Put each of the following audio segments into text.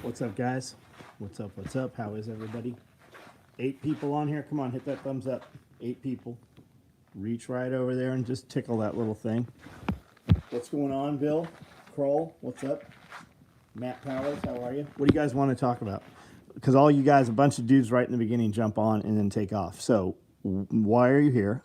What's up, guys? What's up? What's up? How is everybody? 8 people on here. Come on, hit that thumbs up. 8 people. Reach right over there and just tickle that little thing. What's going on, Bill? Kroll, what's up? Matt Powers, how are you? What do you guys want to talk about? Because all you guys, a bunch of dudes right in the beginning jump on and then take off. So why are you here?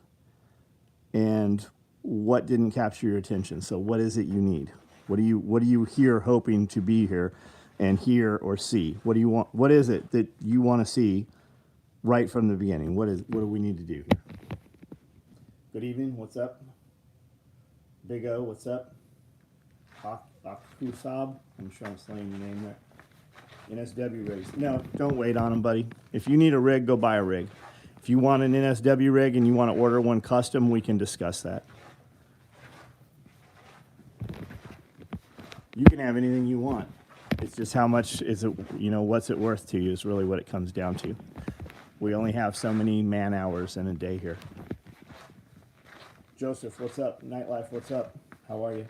And what didn't capture your attention? So what is it you need? What do you here hoping to be here and hear or see? What do you want? What is it that you want to see right from the beginning? What do we need to do here? Good evening. What's up? Big O. What's up? Akusab. I'm sure I'm slaying your name there. NSW rigs. No, don't wait on them, buddy. If you need a rig, go buy a rig. If you want an NSW rig and you want to order one custom, we can discuss that. You can have anything you want. It's just how much is it, what's it worth to you is really what it comes down to. We only have so many man hours in a day here. Joseph, what's up? Nightlife, what's up? How are you?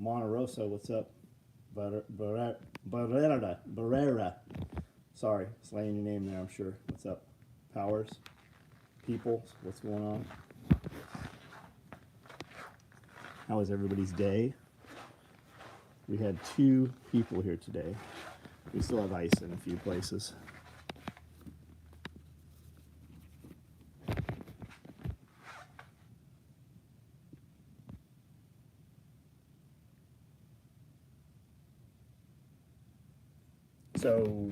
Monterosa, what's up? Barrera. Sorry, slaying your name there, I'm sure. What's up? Powers? People, what's going on? How was everybody's day? We had 2 people here today. We still have ice in a few places. So,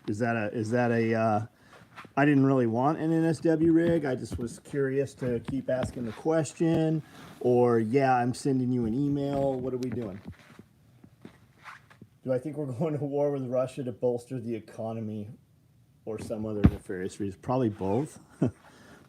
is that a I didn't really want an NSW rig. I just was curious to keep asking the question. Or, yeah, I'm sending you an email. What are we doing? Do I think we're going to war with Russia to bolster the economy or some other nefarious reason? Probably both.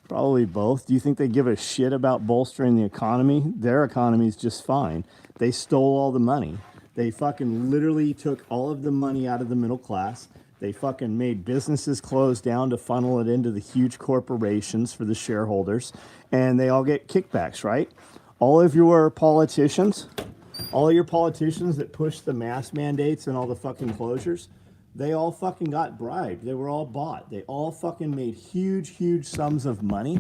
Probably both. Do you think they give a shit about bolstering the economy? Their economy is just fine. They stole all the money. They fucking literally took all of the money out of the middle class. They fucking made businesses close down to funnel it into the huge corporations for the shareholders. And they all get kickbacks, right? All of your politicians that push the mask mandates and all the fucking closures, they all fucking got bribed. They were all bought. They all fucking made huge sums of money.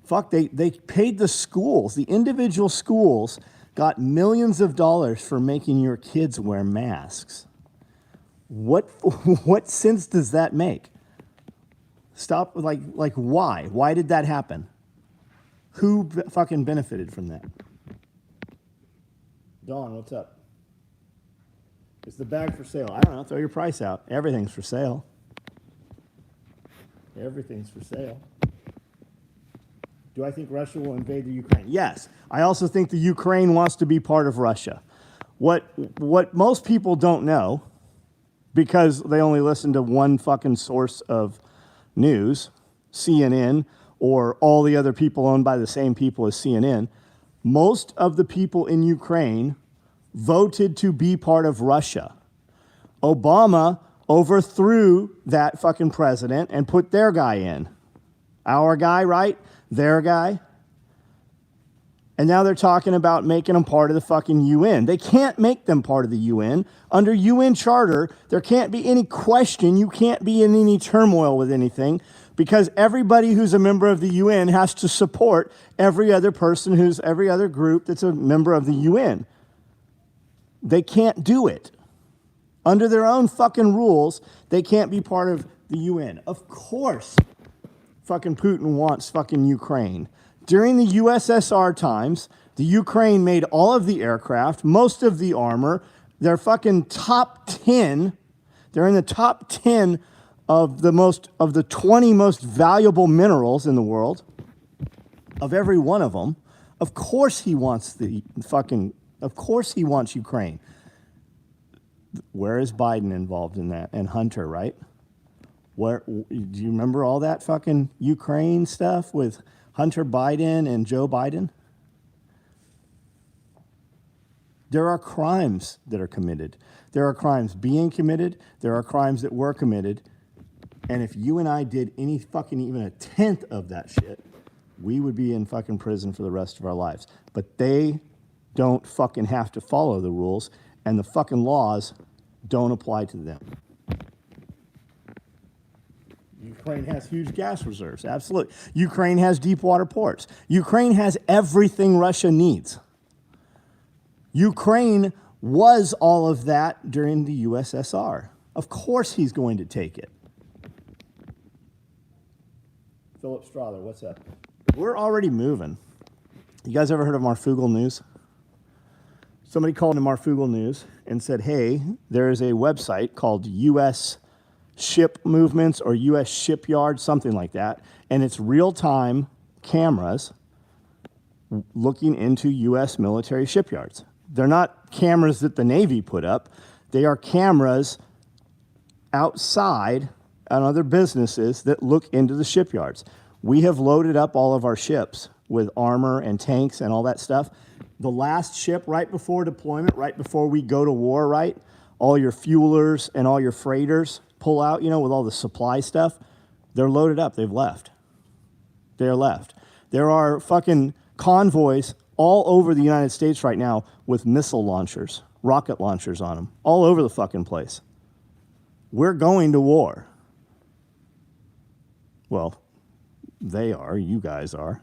Fuck, they paid the schools. The individual schools got millions of dollars for making your kids wear masks. What sense does that make? Stop, like why? Why did that happen? Who fucking benefited from that? Dawn, what's up? Is the bag for sale? I don't know. Throw your price out. Everything's for sale. Everything's for sale. Do I think Russia will invade the Ukraine? Yes. I also think the Ukraine wants to be part of Russia. What most people don't know, because they only listen to one fucking source of news, CNN, or all the other people owned by the same people as CNN, most of the people in Ukraine voted to be part of Russia. Obama overthrew that fucking president and put their guy in. Our guy, right? Their guy. And now they're talking about making them part of the fucking UN. They can't make them part of the UN. Under UN charter, there can't be any question. You can't be in any turmoil with anything because everybody who's a member of the UN has to support every other group that's a member of the UN. They can't do it. Under their own fucking rules, they can't be part of the UN. Of course, fucking Putin wants fucking Ukraine. During the USSR times, the Ukraine made all of the aircraft, most of the armor. They're fucking top 10. They're in the top 10 of the 20 most valuable minerals in the world. Of every one of them. Of course he wants Ukraine. Where is Biden involved in that? And Hunter, right? Do you remember all that fucking Ukraine stuff with Hunter Biden and Joe Biden? There are crimes that are committed. There are crimes being committed. There are crimes that were committed. And if you and I did any fucking even a tenth of that shit, we would be in fucking prison for the rest of our lives. But they don't fucking have to follow the rules. and the fucking laws don't apply to them. Ukraine has huge gas reserves, absolutely. Ukraine has deep water ports. Ukraine has everything Russia needs. Ukraine was all of that during the USSR. Of course he's going to take it. Philip Strother, what's up? We're already moving. You guys ever heard of Marfugal News? Somebody called into Marfugal News and said, hey, there is a website called U.S. Ship Movements or U.S. Shipyard, something like that, and it's real-time cameras looking into U.S. military shipyards. They're not cameras that the Navy put up. They are cameras outside on other businesses that look into the shipyards. We have loaded up all of our ships with armor and tanks and all that stuff. The last ship right before deployment, right before we go to war, right? All your fuelers and all your freighters pull out, you know, with all the supply stuff. They're loaded up. They've left. They're left. There are fucking convoys all over the United States right now with missile launchers, rocket launchers on them, all over the fucking place. We're going to war. Well, they are. You guys are.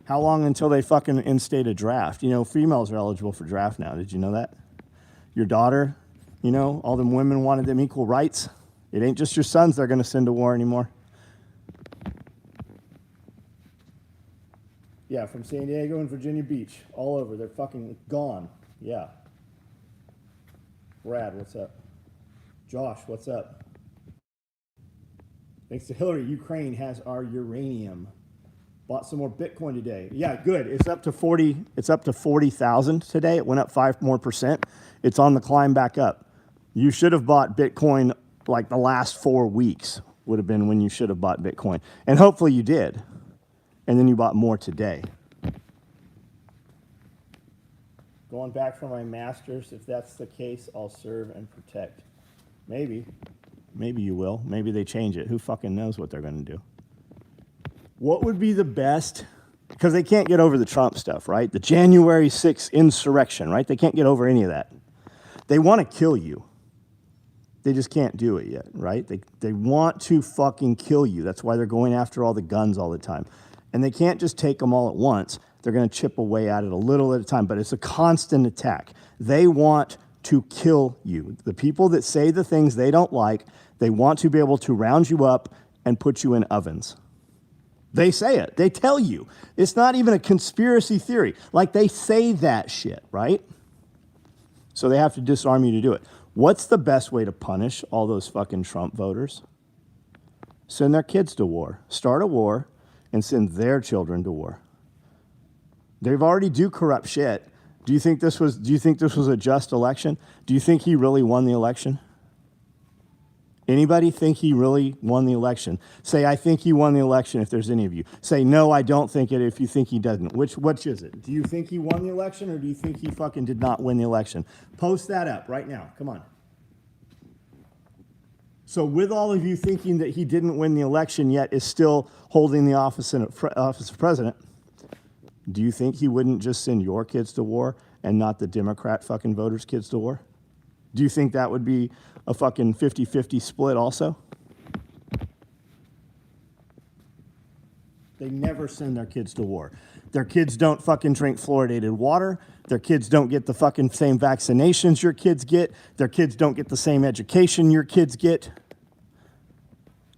How long until they fucking instate a draft? You know, females are eligible for draft now. Did you know that? Your daughter, you know, all them women wanted them equal rights. It ain't just your sons they're going to send to war anymore. Yeah, from San Diego and Virginia Beach, all over. They're fucking gone. Yeah. Brad, what's up? Josh, what's up? Thanks to Hillary, Ukraine has our uranium. Bought some more Bitcoin today. Yeah, good. It's up to 40. It's up to 40,000 today. It went up 5% more. It's on the climb back up. You should have bought Bitcoin like the last 4 weeks would have been when you should have bought Bitcoin, and hopefully you did. And then you bought more today. Going back for my master's, if that's the case, I'll serve and protect. Maybe. Maybe you will. Maybe they change it. Who fucking knows what they're going to do? What would be the best? Because they can't get over the Trump stuff, right? The January 6th insurrection, right? They can't get over any of that. They want to kill you. They just can't do it yet, right? They want to fucking kill you. That's why they're going after all the guns all the time. And they can't just take them all at once. They're going to chip away at it a little at a time, but it's a constant attack. They want to kill you. The people that say the things they don't like, they want to be able to round you up and put you in ovens. They say it. They tell you. It's not even a conspiracy theory. Like, they say that shit, right? So they have to disarm you to do it. What's the best way to punish all those fucking Trump voters? Send their kids to war. Start a war and send their children to war. They've already do corrupt shit. Do you think this was a just election? Do you think he really won the election? Anybody think he really won the election? Say, I think he won the election, if there's any of you. Say, no, I don't think it, if you think he doesn't. Which is it? Do you think he won the election, or do you think he fucking did not win the election? Post that up right now. Come on. So with all of you thinking that he didn't win the election yet is still holding the office of president, do you think he wouldn't just send your kids to war and not the Democrat fucking voters' kids to war? Do you think that would be a fucking 50-50 split also? They never send their kids to war. Their kids don't fucking drink fluoridated water. Their kids don't get the fucking same vaccinations your kids get. Their kids don't get the same education your kids get.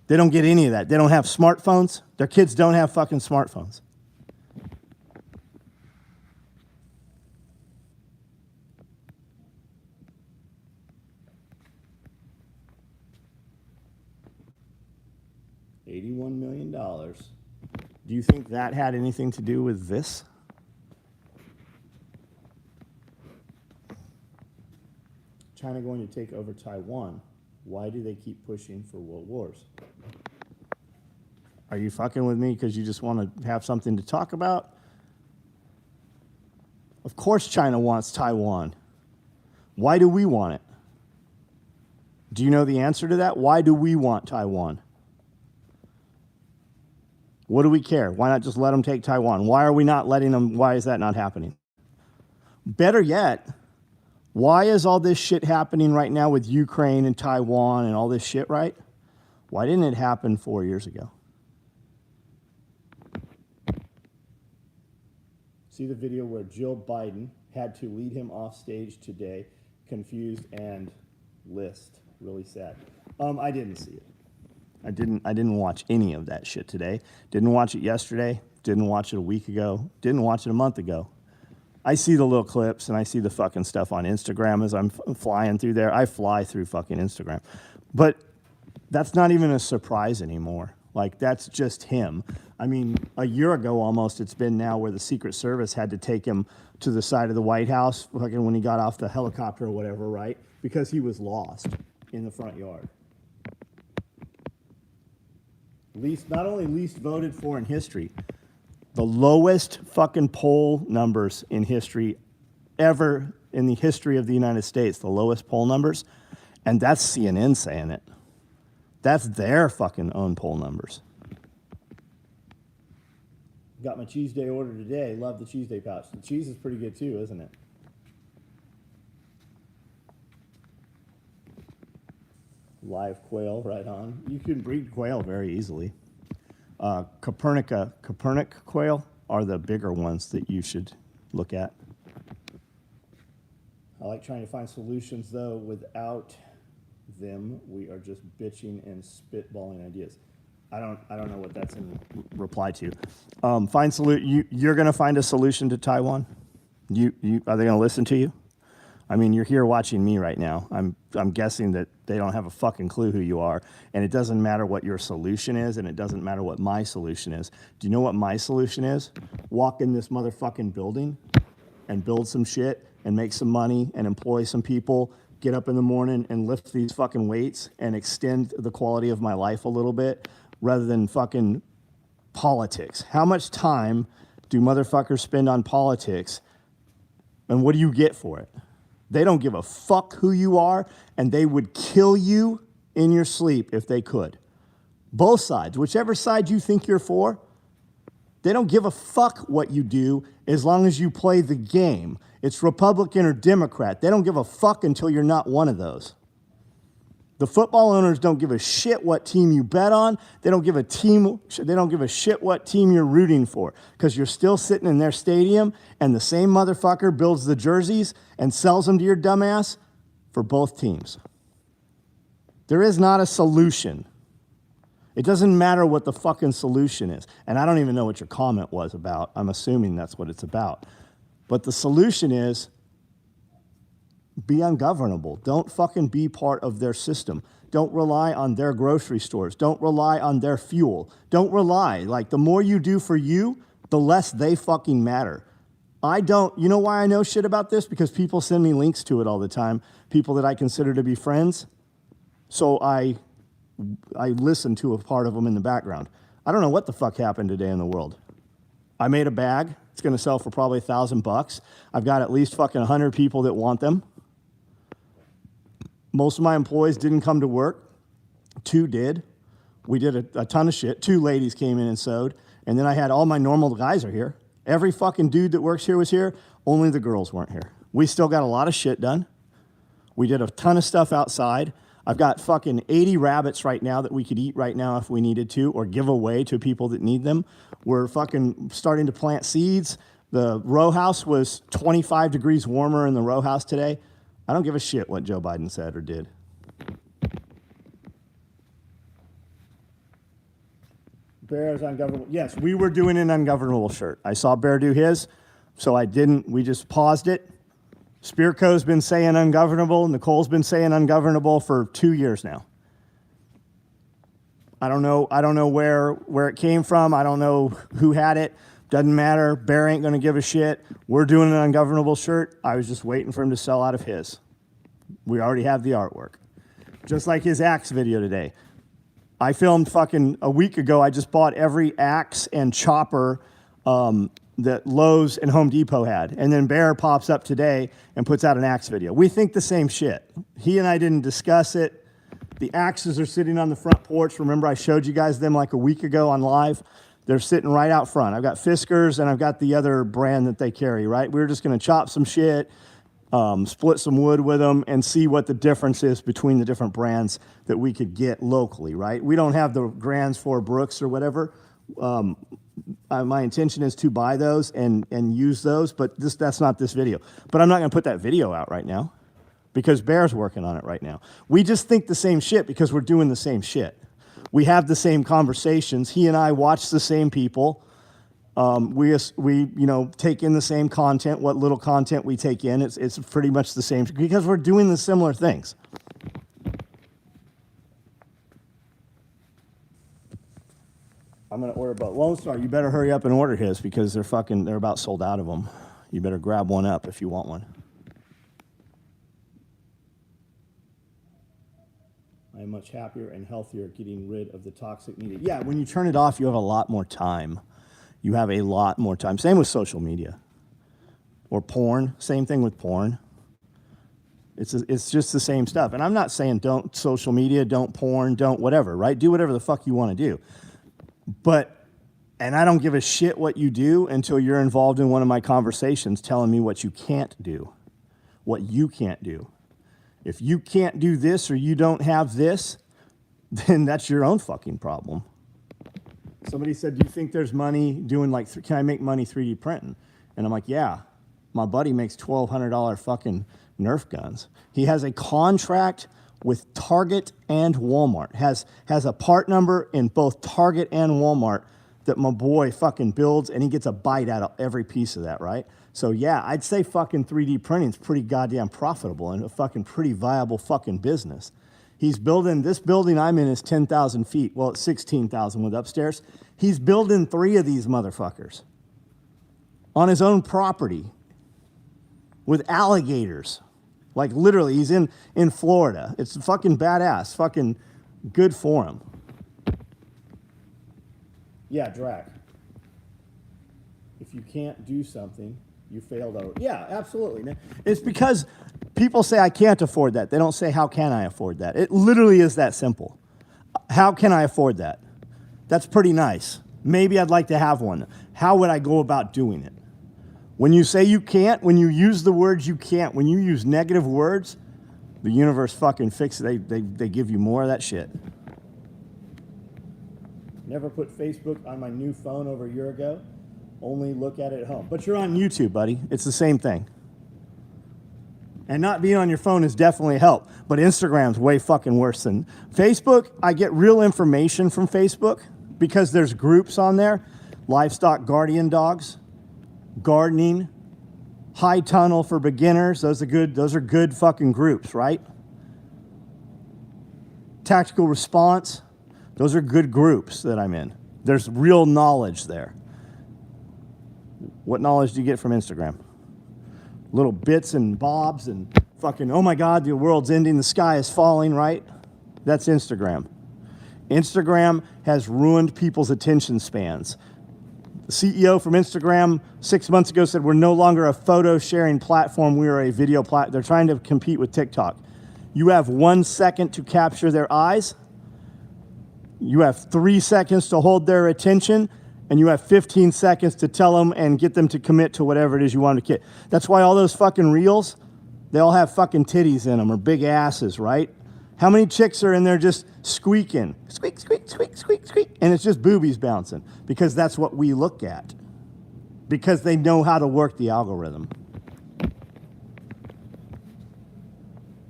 They don't get any of that. They don't have smartphones. Their kids don't have fucking smartphones. $81 million. Do you think that had anything to do with this? China going to take over Taiwan. Why do they keep pushing for world wars? Are you fucking with me because you just want to have something to talk about? Of course China wants Taiwan. Why do we want it? Do you know the answer to that? Why do we want Taiwan? What do we care? Why not just let them take Taiwan? Why are we not letting them? Why is that not happening? Better yet, why is all this shit happening right now with Ukraine and Taiwan and all this shit, right? Why didn't it happen 4 years ago? See the video where Jill Biden had to lead him off stage today, confused and list. Really sad. I didn't see it. I didn't watch any of that shit today. Didn't watch it yesterday. Didn't watch it a week ago. Didn't watch it a month ago. I see the little clips and I see the fucking stuff on Instagram as I'm flying through there. I fly through fucking Instagram. But that's not even a surprise anymore. Like, that's just him. I mean, a year ago almost it's been now where the Secret Service had to take him to the side of the White House fucking when he got off the helicopter or whatever, right? Because he was lost in the front yard. Not only least voted for in history, the lowest fucking poll numbers in history ever in the history of the United States, the lowest poll numbers, and that's CNN saying it. That's their fucking own poll numbers. Got my cheese day order today. Love the cheese day pouch. The cheese is pretty good too, isn't it? Live quail, right on. You can breed quail very easily. Copernic quail are the bigger ones that you should look at. I like trying to find solutions though. Without them, we are just bitching and spitballing ideas. I don't know what that's in reply to. You're going to find a solution to Taiwan? Are they going to listen to you? I mean, you're here watching me right now. I'm guessing that they don't have a fucking clue who you are, and it doesn't matter what your solution is, and it doesn't matter what my solution is. Do you know what my solution is? Walk in this motherfucking building and build some shit and make some money and employ some people, get up in the morning and lift these fucking weights and extend the quality of my life a little bit rather than fucking politics. How much time do motherfuckers spend on politics, and what do you get for it? They don't give a fuck who you are, and they would kill you in your sleep if they could. Both sides, whichever side you think you're for, they don't give a fuck what you do as long as you play the game. It's Republican or Democrat. They don't give a fuck until you're not one of those. The football owners don't give a shit what team you bet on. They don't give a shit what team you're rooting for, because you're still sitting in their stadium and the same motherfucker builds the jerseys and sells them to your dumbass for both teams. There is not a solution. It doesn't matter what the fucking solution is. And I don't even know what your comment was about. I'm assuming that's what it's about. But the solution is be ungovernable. Don't fucking be part of their system. Don't rely on their grocery stores. Don't rely on their fuel. Don't rely. Like, the more you do for you, the less they fucking matter. You know why I know shit about this? Because people send me links to it all the time. People that I consider to be friends. So I listen to a part of them in the background. I don't know what the fuck happened today in the world. I made a bag. It's going to sell for probably $1,000. I've got at least fucking 100 people that want them. Most of my employees didn't come to work. 2 did. We did a ton of shit. 2 ladies came in and sewed. And then I had all my normal guys are here. Every fucking dude that works here was here. Only the girls weren't here. We still got a lot of shit done. We did a ton of stuff outside. I've got fucking 80 rabbits right now that we could eat right now if we needed to, or give away to people that need them. We're fucking starting to plant seeds. The row house was 25 degrees warmer in the row house today. I don't give a shit what Joe Biden said or did. Bear is ungovernable. Yes, we were doing an ungovernable shirt. I saw Bear do his, so we just paused it. Spearco's been saying ungovernable. Nicole's been saying ungovernable for 2 years now. I don't know where it came from. I don't know who had it. Doesn't matter. Bear ain't going to give a shit. We're doing an ungovernable shirt. I was just waiting for him to sell out of his. We already have the artwork. Just like his axe video today. I filmed fucking a week ago. I just bought every axe and chopper that Lowe's and Home Depot had. And then Bear pops up today and puts out an axe video. We think the same shit. He and I didn't discuss it. The axes are sitting on the front porch. Remember, I showed you guys them like a week ago on live. They're sitting right out front. I've got Fiskars and I've got the other brand that they carry, right? We're just going to chop some shit, split some wood with them, and see what the difference is between the different brands that we could get locally, right? We don't have the Grands 4 Brooks or whatever. My intention is to buy those and use those, but that's not this video. But I'm not going to put that video out right now because Bear's working on it right now. We just think the same shit because we're doing the same shit. We have the same conversations. He and I watch the same people. We take in the same content. What little content we take in, it's pretty much the same because we're doing the similar things. I'm going to order both. Lone Star, you better hurry up and order his because they're about sold out of them. You better grab one up if you want one. I am much happier and healthier getting rid of the toxic media. Yeah, when you turn it off, you have a lot more time. You have a lot more time. Same with social media. Or porn. Same thing with porn. It's just the same stuff. And I'm not saying don't social media, don't porn, don't whatever, right? Do whatever the fuck you want to do. And I don't give a shit what you do until you're involved in one of my conversations telling me what you can't do, what you can't do. If you can't do this or you don't have this, then that's your own fucking problem. Somebody said, do you think there's money doing can I make money 3D printing? And I'm like, yeah, my buddy makes $1,200 fucking Nerf guns. He has a contract with Target and Walmart, has a part number in both Target and Walmart that my boy fucking builds, and he gets a bite out of every piece of that, right? So yeah, I'd say fucking 3D printing is pretty goddamn profitable and a fucking pretty viable fucking business. He's building, this building I'm in is 10,000 feet. Well, it's 16,000 with upstairs. He's building 3 of these motherfuckers on his own property with alligators. Like literally, he's in Florida. It's fucking badass. Fucking good for him. Yeah, Drac. If you can't do something, you failed over. Yeah, absolutely. It's because people say, I can't afford that. They don't say, how can I afford that? It literally is that simple. How can I afford that? That's pretty nice. Maybe I'd like to have one. How would I go about doing it? When you say you can't, when you use the words you can't, when you use negative words, the universe fucking fixes it. They give you more of that shit. Never put Facebook on my new phone over a year ago. Only look at it at home. But you're on YouTube, buddy. It's the same thing. And not being on your phone is definitely a help. But Instagram's way fucking worse than Facebook. I get real information from Facebook because there's groups on there. Livestock guardian dogs. Gardening, high tunnel for beginners. Those are good fucking groups, right? Tactical response. Those are good groups that I'm in. There's real knowledge there. What knowledge do you get from Instagram? Little bits and bobs and fucking, oh my God, the world's ending, the sky is falling, right? That's Instagram. Instagram has ruined people's attention spans. The CEO from Instagram 6 months ago said, we're no longer a photo sharing platform, we are a video platform. They're trying to compete with TikTok. You have 1 second to capture their eyes. You have 3 seconds to hold their attention, and you have 15 seconds to tell them and get them to commit to whatever it is you want to get. That's why all those fucking reels, they all have fucking titties in them or big asses, right? How many chicks are in there just squeaking? Squeak, squeak, squeak, squeak, squeak. And it's just boobies bouncing because that's what we look at. Because they know how to work the algorithm.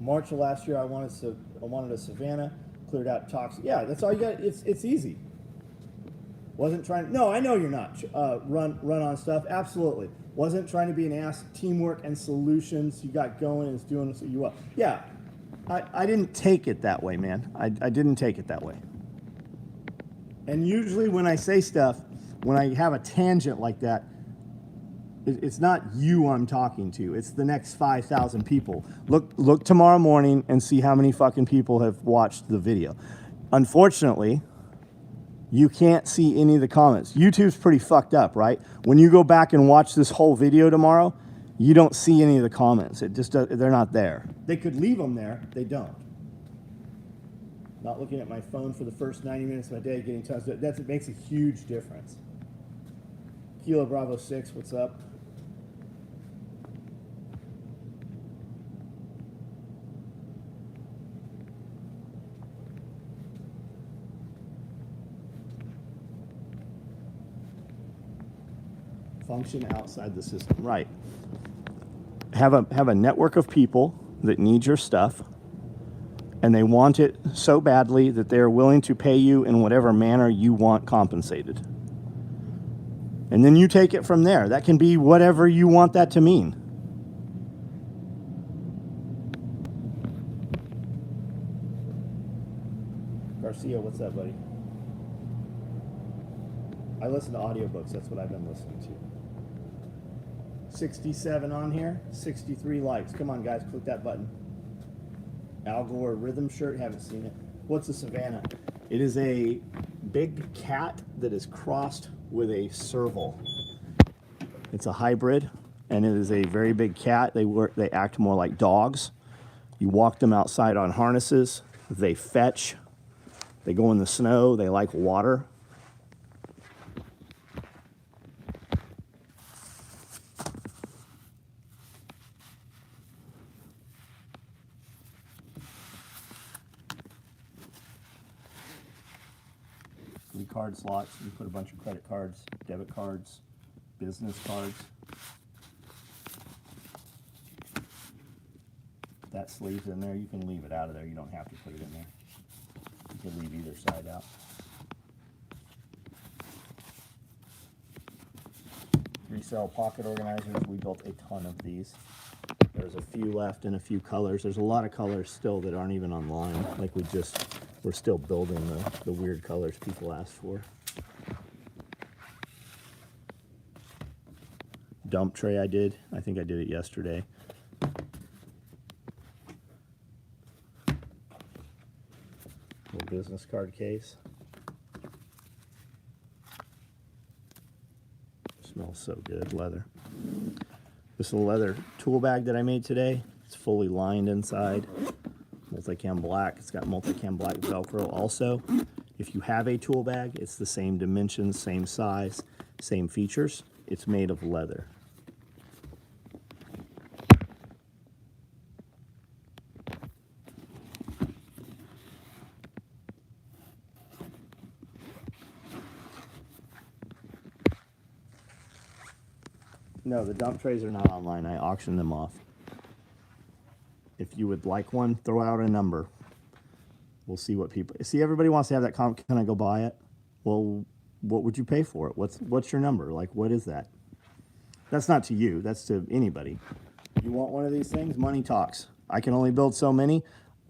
March of last year, I wanted a Savannah, cleared out toxic. Yeah, that's all you got. It's easy. Wasn't trying. No, I know you're not. Run on stuff. Absolutely. Wasn't trying to be an ass. Teamwork and solutions. You got going and it's doing so you well. Yeah. I didn't take it that way, man. I didn't take it that way. And usually when I say stuff, when I have a tangent like that, it's not you I'm talking to. It's the next 5,000 people. Look tomorrow morning and see how many fucking people have watched the video. Unfortunately, you can't see any of the comments. YouTube's pretty fucked up, right? When you go back and watch this whole video tomorrow, you don't see any of the comments. They're not there. They could leave them there. They don't. Not looking at my phone for the first 90 minutes of my day, getting tons of, it makes a huge difference. Kilo Bravo 6, what's up? Function outside the system. Right. Have a network of people that need your stuff, and they want it so badly that they are willing to pay you in whatever manner you want compensated. And then you take it from there. That can be whatever you want that to mean. Garcia, what's up, buddy? I listen to audiobooks. That's what I've been listening to. 67 on here, 63 likes. Come on, guys, click that button. Al Gore rhythm shirt, haven't seen it. What's a Savannah? It is a big cat that is crossed with a serval. It's a hybrid, and it is a very big cat. They act more like dogs. You walk them outside on harnesses. They fetch. They go in the snow. They like water. Card slots. You put a bunch of credit cards, debit cards, business cards. That sleeve's in there. You can leave it out of there. You don't have to put it in there. You can leave either side out. Resell pocket organizers. We built a ton of these. There's a few left in a few colors. There's a lot of colors still that aren't even online. Like we're still building the weird colors people ask for. Dump tray I think I did it yesterday. Little business card case. Smells so good, leather. This is a leather tool bag that I made today. It's fully lined inside. Multicam black. It's got multicam black Velcro also. If you have a tool bag, it's the same dimensions, same size, same features. It's made of leather. No, the dump trays are not online. I auctioned them off. If you would like one, throw out a number. We'll see what people... See, everybody wants to have that comment. Can I go buy it? Well, what would you pay for it? What's your number? Like, what is that? That's not to you. That's to anybody. You want one of these things? Money talks. I can only build so many.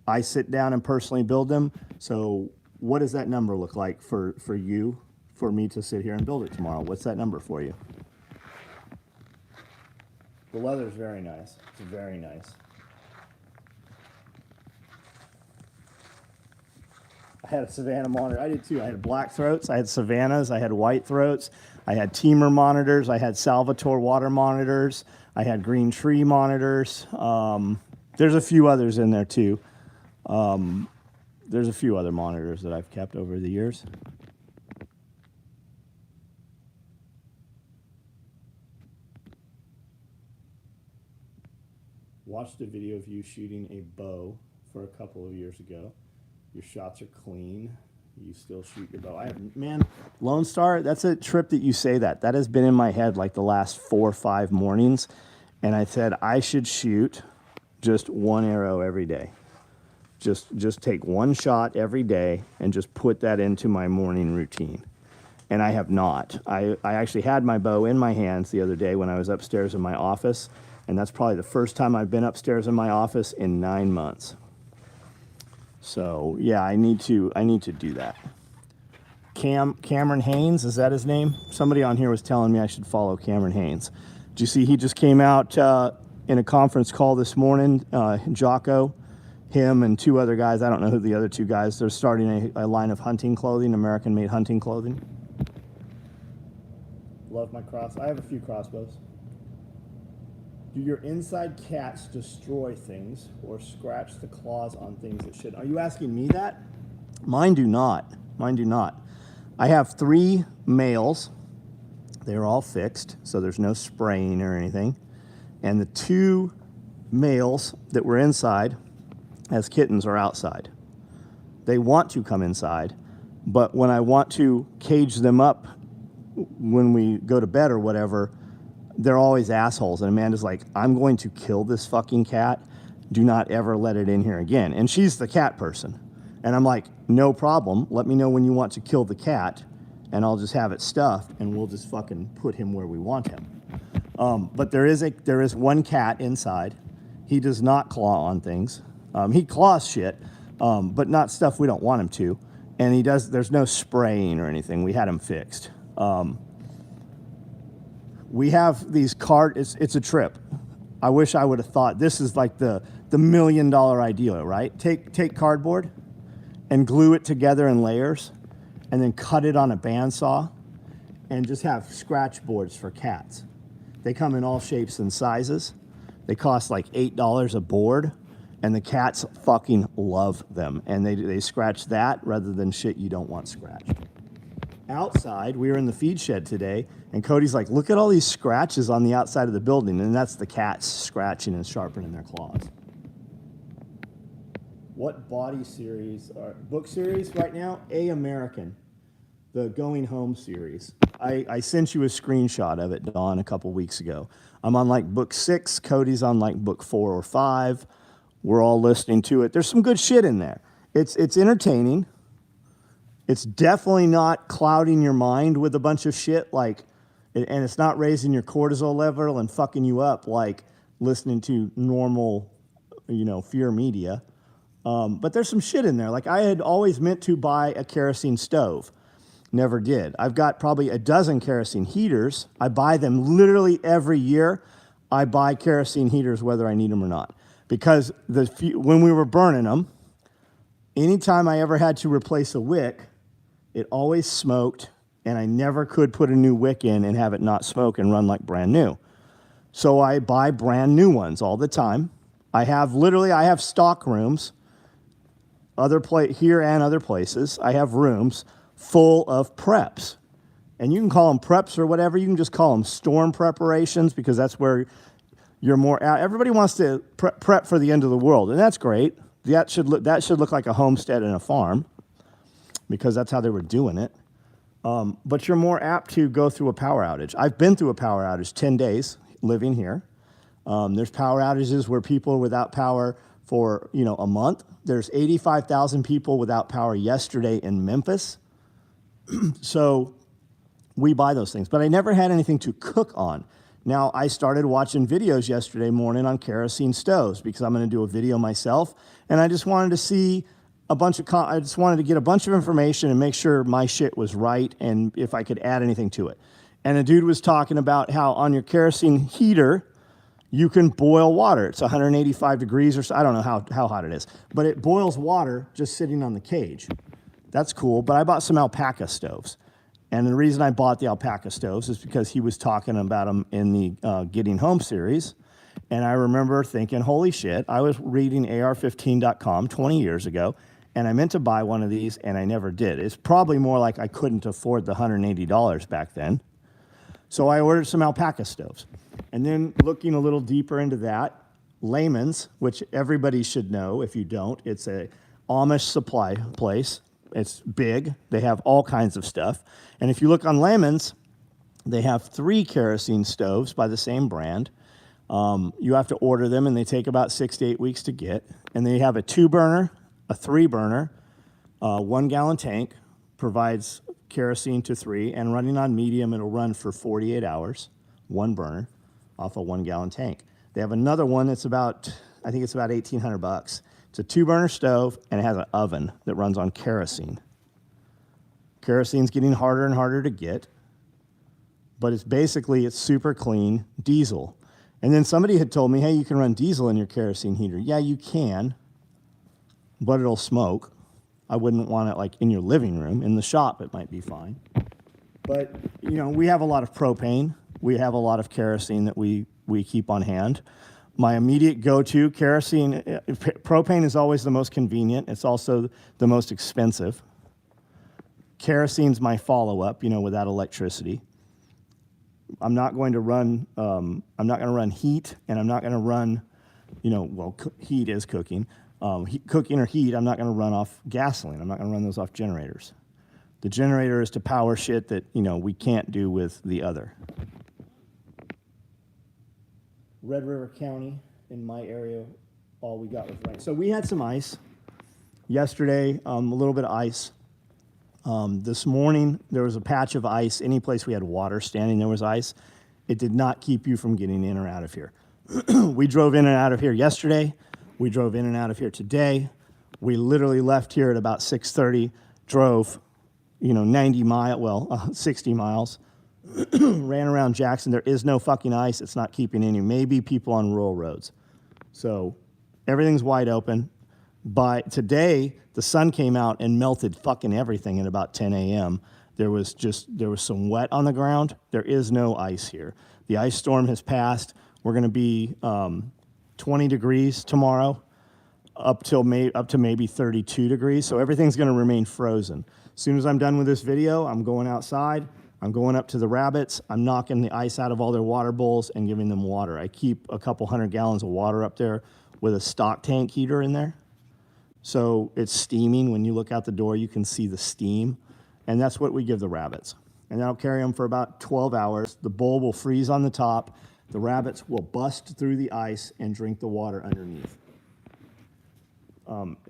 I sit down and personally build them. So what does that number look like for you, for me to sit here and build it tomorrow? What's that number for you? The leather is very nice. It's very nice. I had a Savannah monitor. I did too. I had black throats. I had Savannahs. I had white throats. I had Teamer monitors. I had Salvatore water monitors. I had Green Tree monitors. There's a few others in there too. There's a few other monitors that I've kept over the years. Watched a video of you shooting a bow for a couple of years ago. Your shots are clean. You still shoot your bow. Man, Lone Star, that's a trip that you say that. That has been in my head like the last 4 or 5 mornings. And I said I should shoot just one arrow every day. Just take one shot every day and just put that into my morning routine. And I have not. I actually had my bow in my hands the other day when I was upstairs in my office. And that's probably the first time I've been upstairs in my office in 9 months. So yeah, I need to do that. Cameron Haynes, is that his name? Somebody on here was telling me I should follow Cameron Haynes. Did you see he just came out in a conference call this morning? Jocko, him and 2 other guys. I don't know who the other 2 guys. They're starting a line of hunting clothing, American-made hunting clothing. Love my cross. I have a few crossbows. Do your inside cats destroy things or scratch the claws on things that should? Are you asking me that? Mine do not. Mine do not. I have 3 males They're all fixed, so there's no spraying or anything. And the 2 males that were inside as kittens are outside. They want to come inside, but when I want to cage them up when we go to bed or whatever, they're always assholes. And Amanda's like, I'm going to kill this fucking cat. Do not ever let it in here again. And she's the cat person. And I'm like, no problem. Let me know when you want to kill the cat, and I'll just have it stuffed, and we'll just fucking put him where we want him. But there is one cat inside. He does not claw on things. He claws shit, but not stuff we don't want him to. And there's no spraying or anything. We had him fixed. We have these it's a trip. I wish I would have thought this is like the $1 million idea, right? Take cardboard and glue it together in layers and then cut it on a bandsaw and just have scratch boards for cats. They come in all shapes and sizes. They cost like $8 a board, and the cats fucking love them. And they scratch that rather than shit you don't want scratched. Outside, we were in the feed shed today, and Cody's like, look at all these scratches on the outside of the building, and that's the cats scratching and sharpening their claws. What book series right now? American, the Going Home series. I sent you a screenshot of it, Dawn, a couple weeks ago. I'm on like book 6, Cody's on like book 4 or 5. We're all listening to it. There's some good shit in there. It's entertaining. It's definitely not clouding your mind with a bunch of shit, and it's not raising your cortisol level and fucking you up like listening to normal, fear media. But there's some shit in there. Like, I had always meant to buy a kerosene stove. Never did. I've got probably a dozen kerosene heaters. I buy them literally every year. I buy kerosene heaters whether I need them or not. Because when we were burning them, anytime I ever had to replace a wick, it always smoked, and I never could put a new wick in and have it not smoke and run like brand new. So I buy brand new ones all the time. I have stock rooms, here and other places. I have rooms full of preps. And you can call them preps or whatever. You can just call them storm preparations, because that's where you're more out. Everybody wants to prep for the end of the world, and that's great. That should look like a homestead and a farm, because that's how they were doing it. But you're more apt to go through a power outage. I've been through a power outage 10 days living here. There's power outages where people are without power for a month. There's 85,000 people without power yesterday in Memphis. So we buy those things. But I never had anything to cook on. Now, I started watching videos yesterday morning on kerosene stoves because I'm going to do a video myself, and I just wanted to see I just wanted to get a bunch of information and make sure my shit was right and if I could add anything to it. And a dude was talking about how on your kerosene heater, you can boil water. It's 185 degrees or so. I don't know how hot it is, but it boils water just sitting on the cage. That's cool, but I bought some alpaca stoves. And the reason I bought the alpaca stoves is because he was talking about them in the Getting Home series. And I remember thinking, holy shit, I was reading AR15.com 20 years ago, and I meant to buy one of these, and I never did. It's probably more like I couldn't afford the $180 back then. So I ordered some alpaca stoves. And then looking a little deeper into that, Layman's, which everybody should know if you don't, it's a Amish supply place. It's big. They have all kinds of stuff. And if you look on Layman's, they have 3 kerosene stoves by the same brand. You have to order them, and they take about 6 to 8 weeks to get. And they have a 2-burner, a 3-burner, 1-gallon tank, provides kerosene to 3, and running on medium, it'll run for 48 hours, 1 burner, off a 1-gallon tank. They have another one that's I think it's about $1,800. It's a 2-burner stove, and it has an oven that runs on kerosene. Kerosene's getting harder and harder to get, but it's super clean diesel. And then somebody had told me, hey, you can run diesel in your kerosene heater. Yeah, you can, but it'll smoke. I wouldn't want it like in your living room. In the shop, it might be fine. But, we have a lot of propane. We have a lot of kerosene that we keep on hand. My immediate go-to kerosene, propane is always the most convenient. It's also the most expensive. Kerosene's my follow-up, without electricity. I'm not going to run heat, and I'm not going to run, heat is cooking. Cooking or heat, I'm not going to run off gasoline. I'm not going to run those off generators. The generator is to power shit that, we can't do with the other. Red River County, in my area, all we got was rain. So we had some ice. Yesterday, a little bit of ice. This morning, there was a patch of ice. Any place we had water standing, there was ice. It did not keep you from getting in or out of here. We drove in and out of here yesterday. We drove in and out of here today. We literally left here at about 6:30, drove, 60 miles, ran around Jackson. There is no fucking ice. It's not keeping any. Maybe people on rural roads. So everything's wide open. By today, the sun came out and melted fucking everything at about 10 a.m. There was some wet on the ground. There is no ice here. The ice storm has passed. We're going to be 20 degrees tomorrow, up to maybe 32 degrees. So everything's going to remain frozen. As soon as I'm done with this video, I'm going outside. I'm going up to the rabbits. I'm knocking the ice out of all their water bowls and giving them water. I keep a couple 100 gallons of water up there with a stock tank heater in there. So it's steaming. When you look out the door, you can see the steam. And that's what we give the rabbits. And that'll carry them for about 12 hours. The bowl will freeze on the top. The rabbits will bust through the ice and drink the water underneath.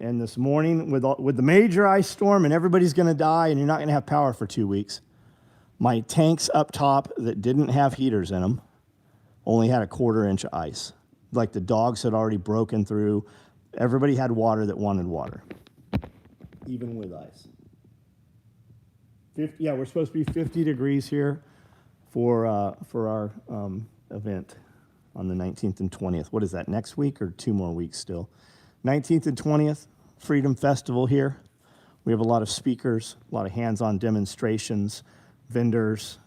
And this morning, with the major ice storm and everybody's going to die and you're not going to have power for 2 weeks, my tanks up top that didn't have heaters in them only had a 1/4 inch of ice. Like the dogs had already broken through. Everybody had water that wanted water, even with ice. We're supposed to be 50 degrees here for our event on the 19th and 20th. What is that, next week or 2 more weeks still? 19th and 20th, Freedom Festival here. We have a lot of speakers, a lot of hands-on demonstrations, vendors.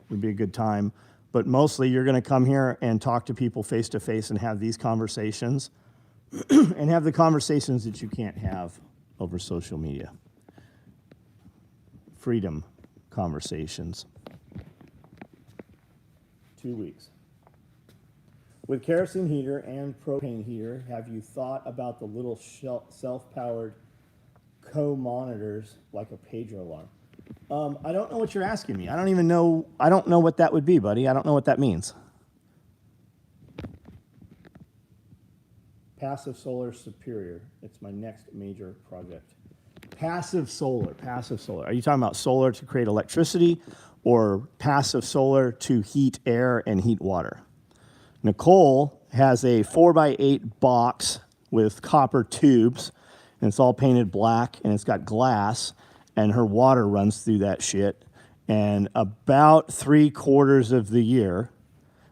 It would be a good time. But mostly you're going to come here and talk to people face-to-face and have these conversations and have the conversations that you can't have over social media. Freedom conversations. 2 weeks. With kerosene heater and propane heater, have you thought about the little self-powered co-monitors like a pager alarm? I don't know what you're asking me. I don't know what that would be, buddy. I don't know what that means. Passive solar superior. It's my next major project. Passive solar. Are you talking about solar to create electricity or passive solar to heat air and heat water? Nicole has a 4x8 box with copper tubes, and it's all painted black, and it's got glass, and her water runs through that shit. And about 3/4 of the year,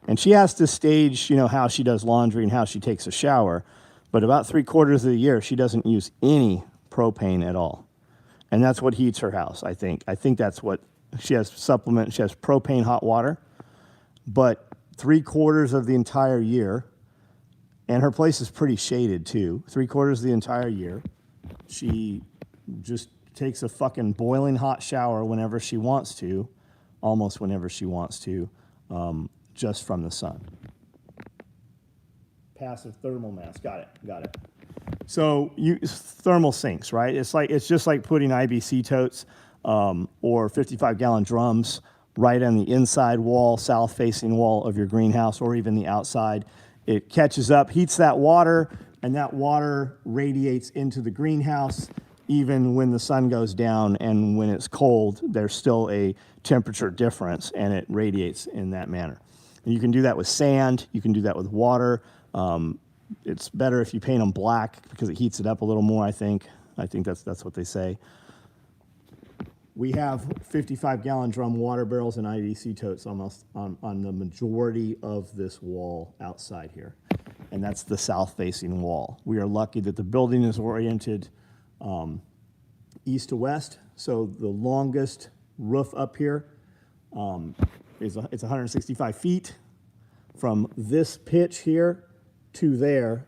and she has to stage, how she does laundry and how she takes a shower, but about 3/4 of the year, she doesn't use any propane at all. And that's what heats her house, I think. I think that's what, she has propane hot water, but 3/4 of the entire year, and her place is pretty shaded too, 3/4 of the entire year, she just takes a fucking boiling hot shower whenever she wants to, almost whenever she wants to, just from the sun. Passive thermal mass, got it. So thermal sinks, right? It's just like putting IBC totes or 55-gallon drums right on the inside wall, south-facing wall of your greenhouse, or even the outside. It catches up, heats that water, and that water radiates into the greenhouse. Even when the sun goes down and when it's cold, there's still a temperature difference, and it radiates in that manner. And you can do that with sand. You can do that with water. It's better if you paint them black because it heats it up a little more, I think. I think that's what they say. We have 55-gallon drum water barrels and IBC totes almost on the majority of this wall outside here. And that's the south-facing wall. We are lucky that the building is oriented east to west. So the longest roof up here it's 165 feet from this pitch here to there,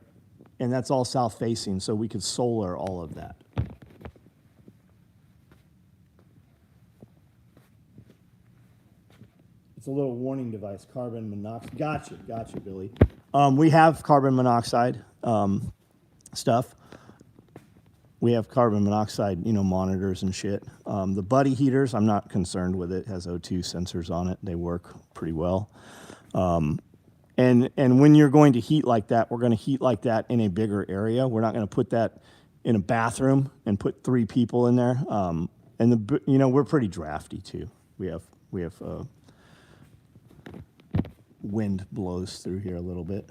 and that's all south-facing, so we could solar all of that. It's a little warning device, carbon monoxide. Gotcha, Billy. We have carbon monoxide stuff. We have carbon monoxide, monitors and shit. The buddy heaters, I'm not concerned with it. It has O2 sensors on it. They work pretty well. And when you're going to heat like that, we're going to heat like that in a bigger area. We're not going to put that in a bathroom and put 3 people in there. And we're pretty drafty too. We have wind blows through here a little bit.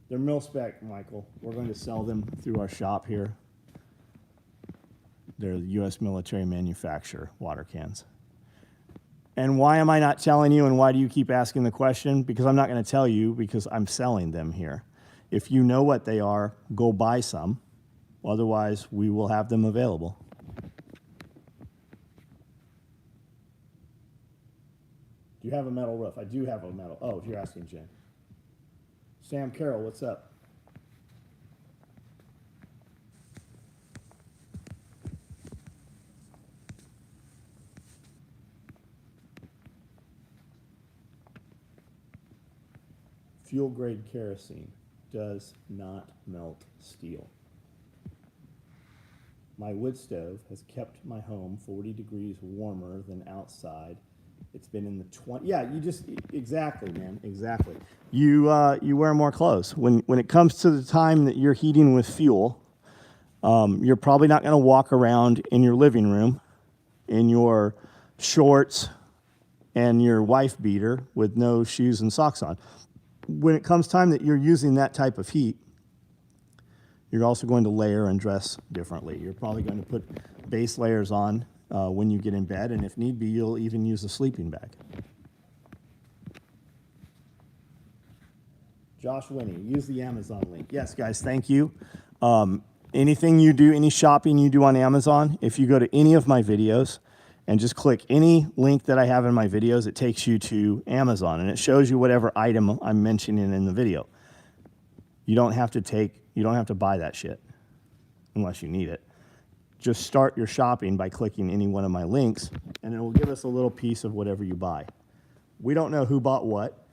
They're mil-spec, Michael. We're going to sell them through our shop here. They're the U.S. military manufacturer water cans. And why am I not telling you, and why do you keep asking the question? Because I'm not going to tell you, because I'm selling them here. If you know what they are, go buy some. Otherwise, we will have them available. Do you have a metal roof? I do have a metal. Oh, you're asking Jen. Sam Carroll, what's up? Fuel grade kerosene does not melt steel. My wood stove has kept my home 40 degrees warmer than outside. It's been in the 20. Yeah, exactly, man, exactly. You wear more clothes. When it comes to the time that you're heating with fuel, you're probably not going to walk around in your living room in your shorts and your wife beater with no shoes and socks on. When it comes time that you're using that type of heat, you're also going to layer and dress differently. You're probably going to put base layers on when you get in bed, and if need be, you'll even use a sleeping bag. Josh Winnie, use the Amazon link. Yes, guys, thank you. Anything you do, any shopping you do on Amazon, if you go to any of my videos and just click any link that I have in my videos, it takes you to Amazon, and it shows you whatever item I'm mentioning in the video. You don't have to buy that shit unless you need it. Just start your shopping by clicking any one of my links, and it will give us a little piece of whatever you buy. We don't know who bought what.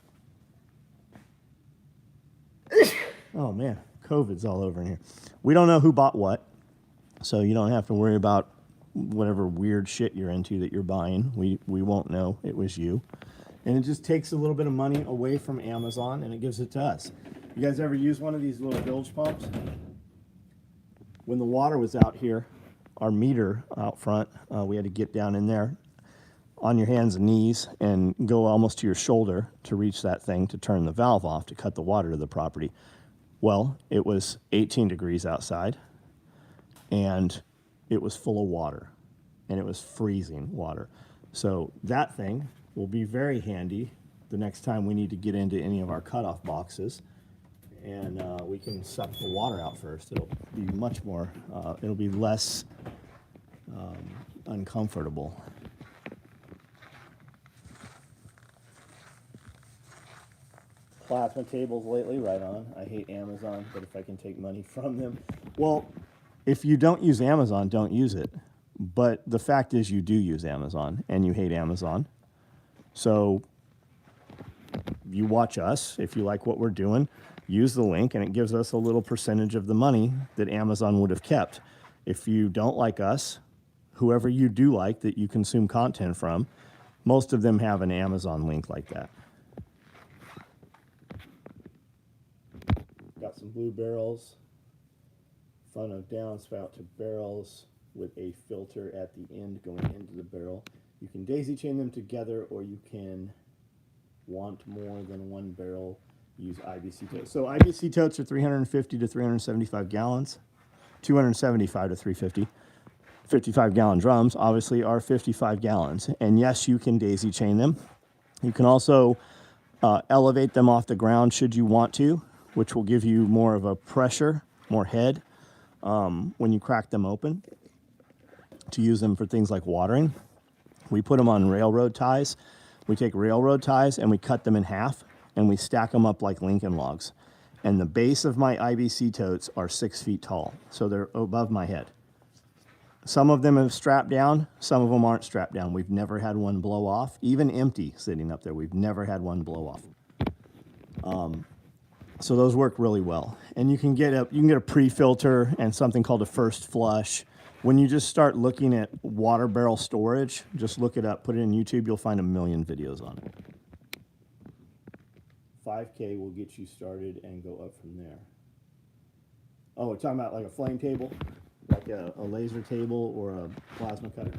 Oh man, COVID's all over in here. We don't know who bought what, so you don't have to worry about whatever weird shit you're into that you're buying. We won't know it was you. And it just takes a little bit of money away from Amazon, and it gives it to us. You guys ever use one of these little bilge pumps? When the water was out here, our meter out front, we had to get down in there on your hands and knees and go almost to your shoulder to reach that thing to turn the valve off to cut the water to the property. Well, it was 18 degrees outside, and it was full of water, and it was freezing water. So that thing will be very handy the next time we need to get into any of our cutoff boxes, and we can suck the water out first. It'll be much more, it'll be less uncomfortable. Plasma tables lately, right on. I hate Amazon, but if I can take money from them. Well, if you don't use Amazon, don't use it. But the fact is you do use Amazon, and you hate Amazon. So you watch us. If you like what we're doing, use the link, and it gives us a little percentage of the money that Amazon would have kept. If you don't like us, whoever you do like that you consume content from, most of them have an Amazon link like that. Got some blue barrels, front of downspout to barrels with a filter at the end going into the barrel. You can daisy chain them together, or you can want more than one barrel, use IBC totes. So IBC totes are 350 to 375 gallons, 275 to 350. 55-gallon drums obviously are 55 gallons. And yes, you can daisy chain them. You can also elevate them off the ground should you want to, which will give you more of a pressure, more head when you crack them open, to use them for things like watering. We put them on railroad ties. We take railroad ties and we cut them in half, and we stack them up like Lincoln logs. And the base of my IBC totes are 6 feet tall, so they're above my head. Some of them have strapped down. Some of them aren't strapped down. We've never had one blow off. Even empty sitting up there, we've never had one blow off. So those work really well. And you can get a pre-filter and something called a first flush. When you just start looking at water barrel storage, just look it up, put it in YouTube, you'll find a million videos on it. 5K will get you started and go up from there. Oh, we're talking about like a flame table, like a laser table or a plasma cutter.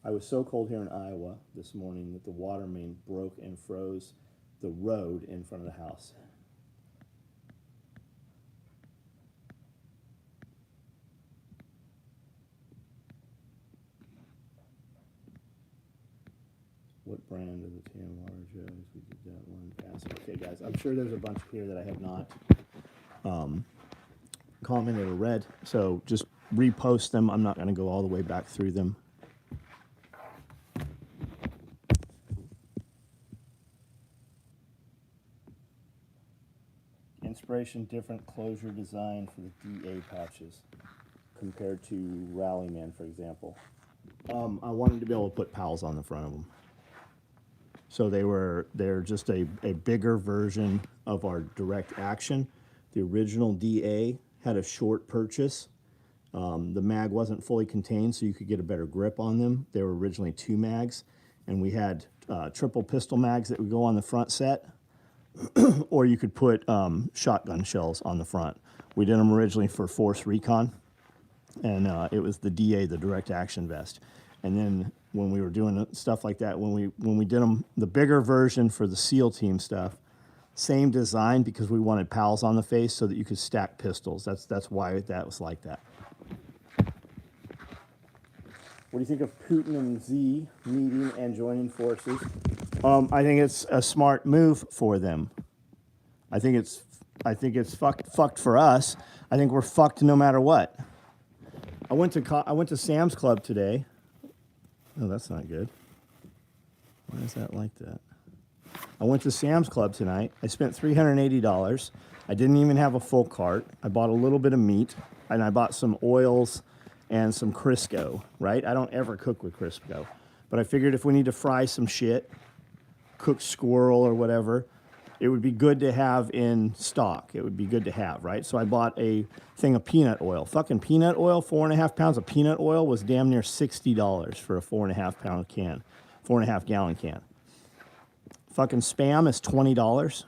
I was so cold here in Iowa this morning that the water main broke and froze the road in front of the house. What brand of the tan water jugs? We did that one pass. Okay, guys, I'm sure there's a bunch here that I have not commented or read, so just repost them. I'm not going to go all the way back through them. Inspiration, different closure design for the DA patches compared to Rallyman, for example. I wanted to be able to put pals on the front of them. So they're just a bigger version of our direct action. The original DA had a short purchase. The mag wasn't fully contained, so you could get a better grip on them. They were originally 2 mags, and we had triple pistol mags that would go on the front set, or you could put shotgun shells on the front. We did them originally for Force Recon, and it was the DA, the direct action vest. And then when we were doing stuff like that, when we did them, the bigger version for the SEAL team stuff, same design because we wanted pals on the face so that you could stack pistols. That's why that was like that. What do you think of Putin and Z meeting and joining forces? I think it's a smart move for them. I think it's fucked for us. I think we're fucked no matter what. I went to Sam's Club today. Oh, that's not good. Why is that like that? I went to Sam's Club tonight. I spent $380. I didn't even have a full cart. I bought a little bit of meat, and I bought some oils and some Crisco, right? I don't ever cook with Crisco. But I figured if we need to fry some shit, cook squirrel or whatever, it would be good to have in stock. It would be good to have, right? So I bought a thing of peanut oil. Fucking peanut oil, 4.5 pounds of peanut oil was damn near $60 for a 4.5 pound can, 4.5 gallon can. Fucking Spam is $20.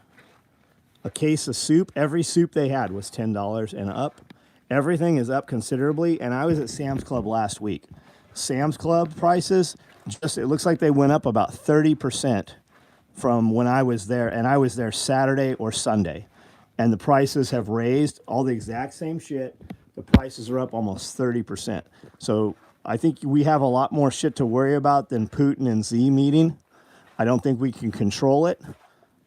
A case of soup, every soup they had was $10 and up. Everything is up considerably, and I was at Sam's Club last week. Sam's Club prices, it looks like they went up about 30% from when I was there, and I was there Saturday or Sunday. And the prices have raised, all the exact same shit. The prices are up almost 30%. So I think we have a lot more shit to worry about than Putin and Z meeting. I don't think we can control it.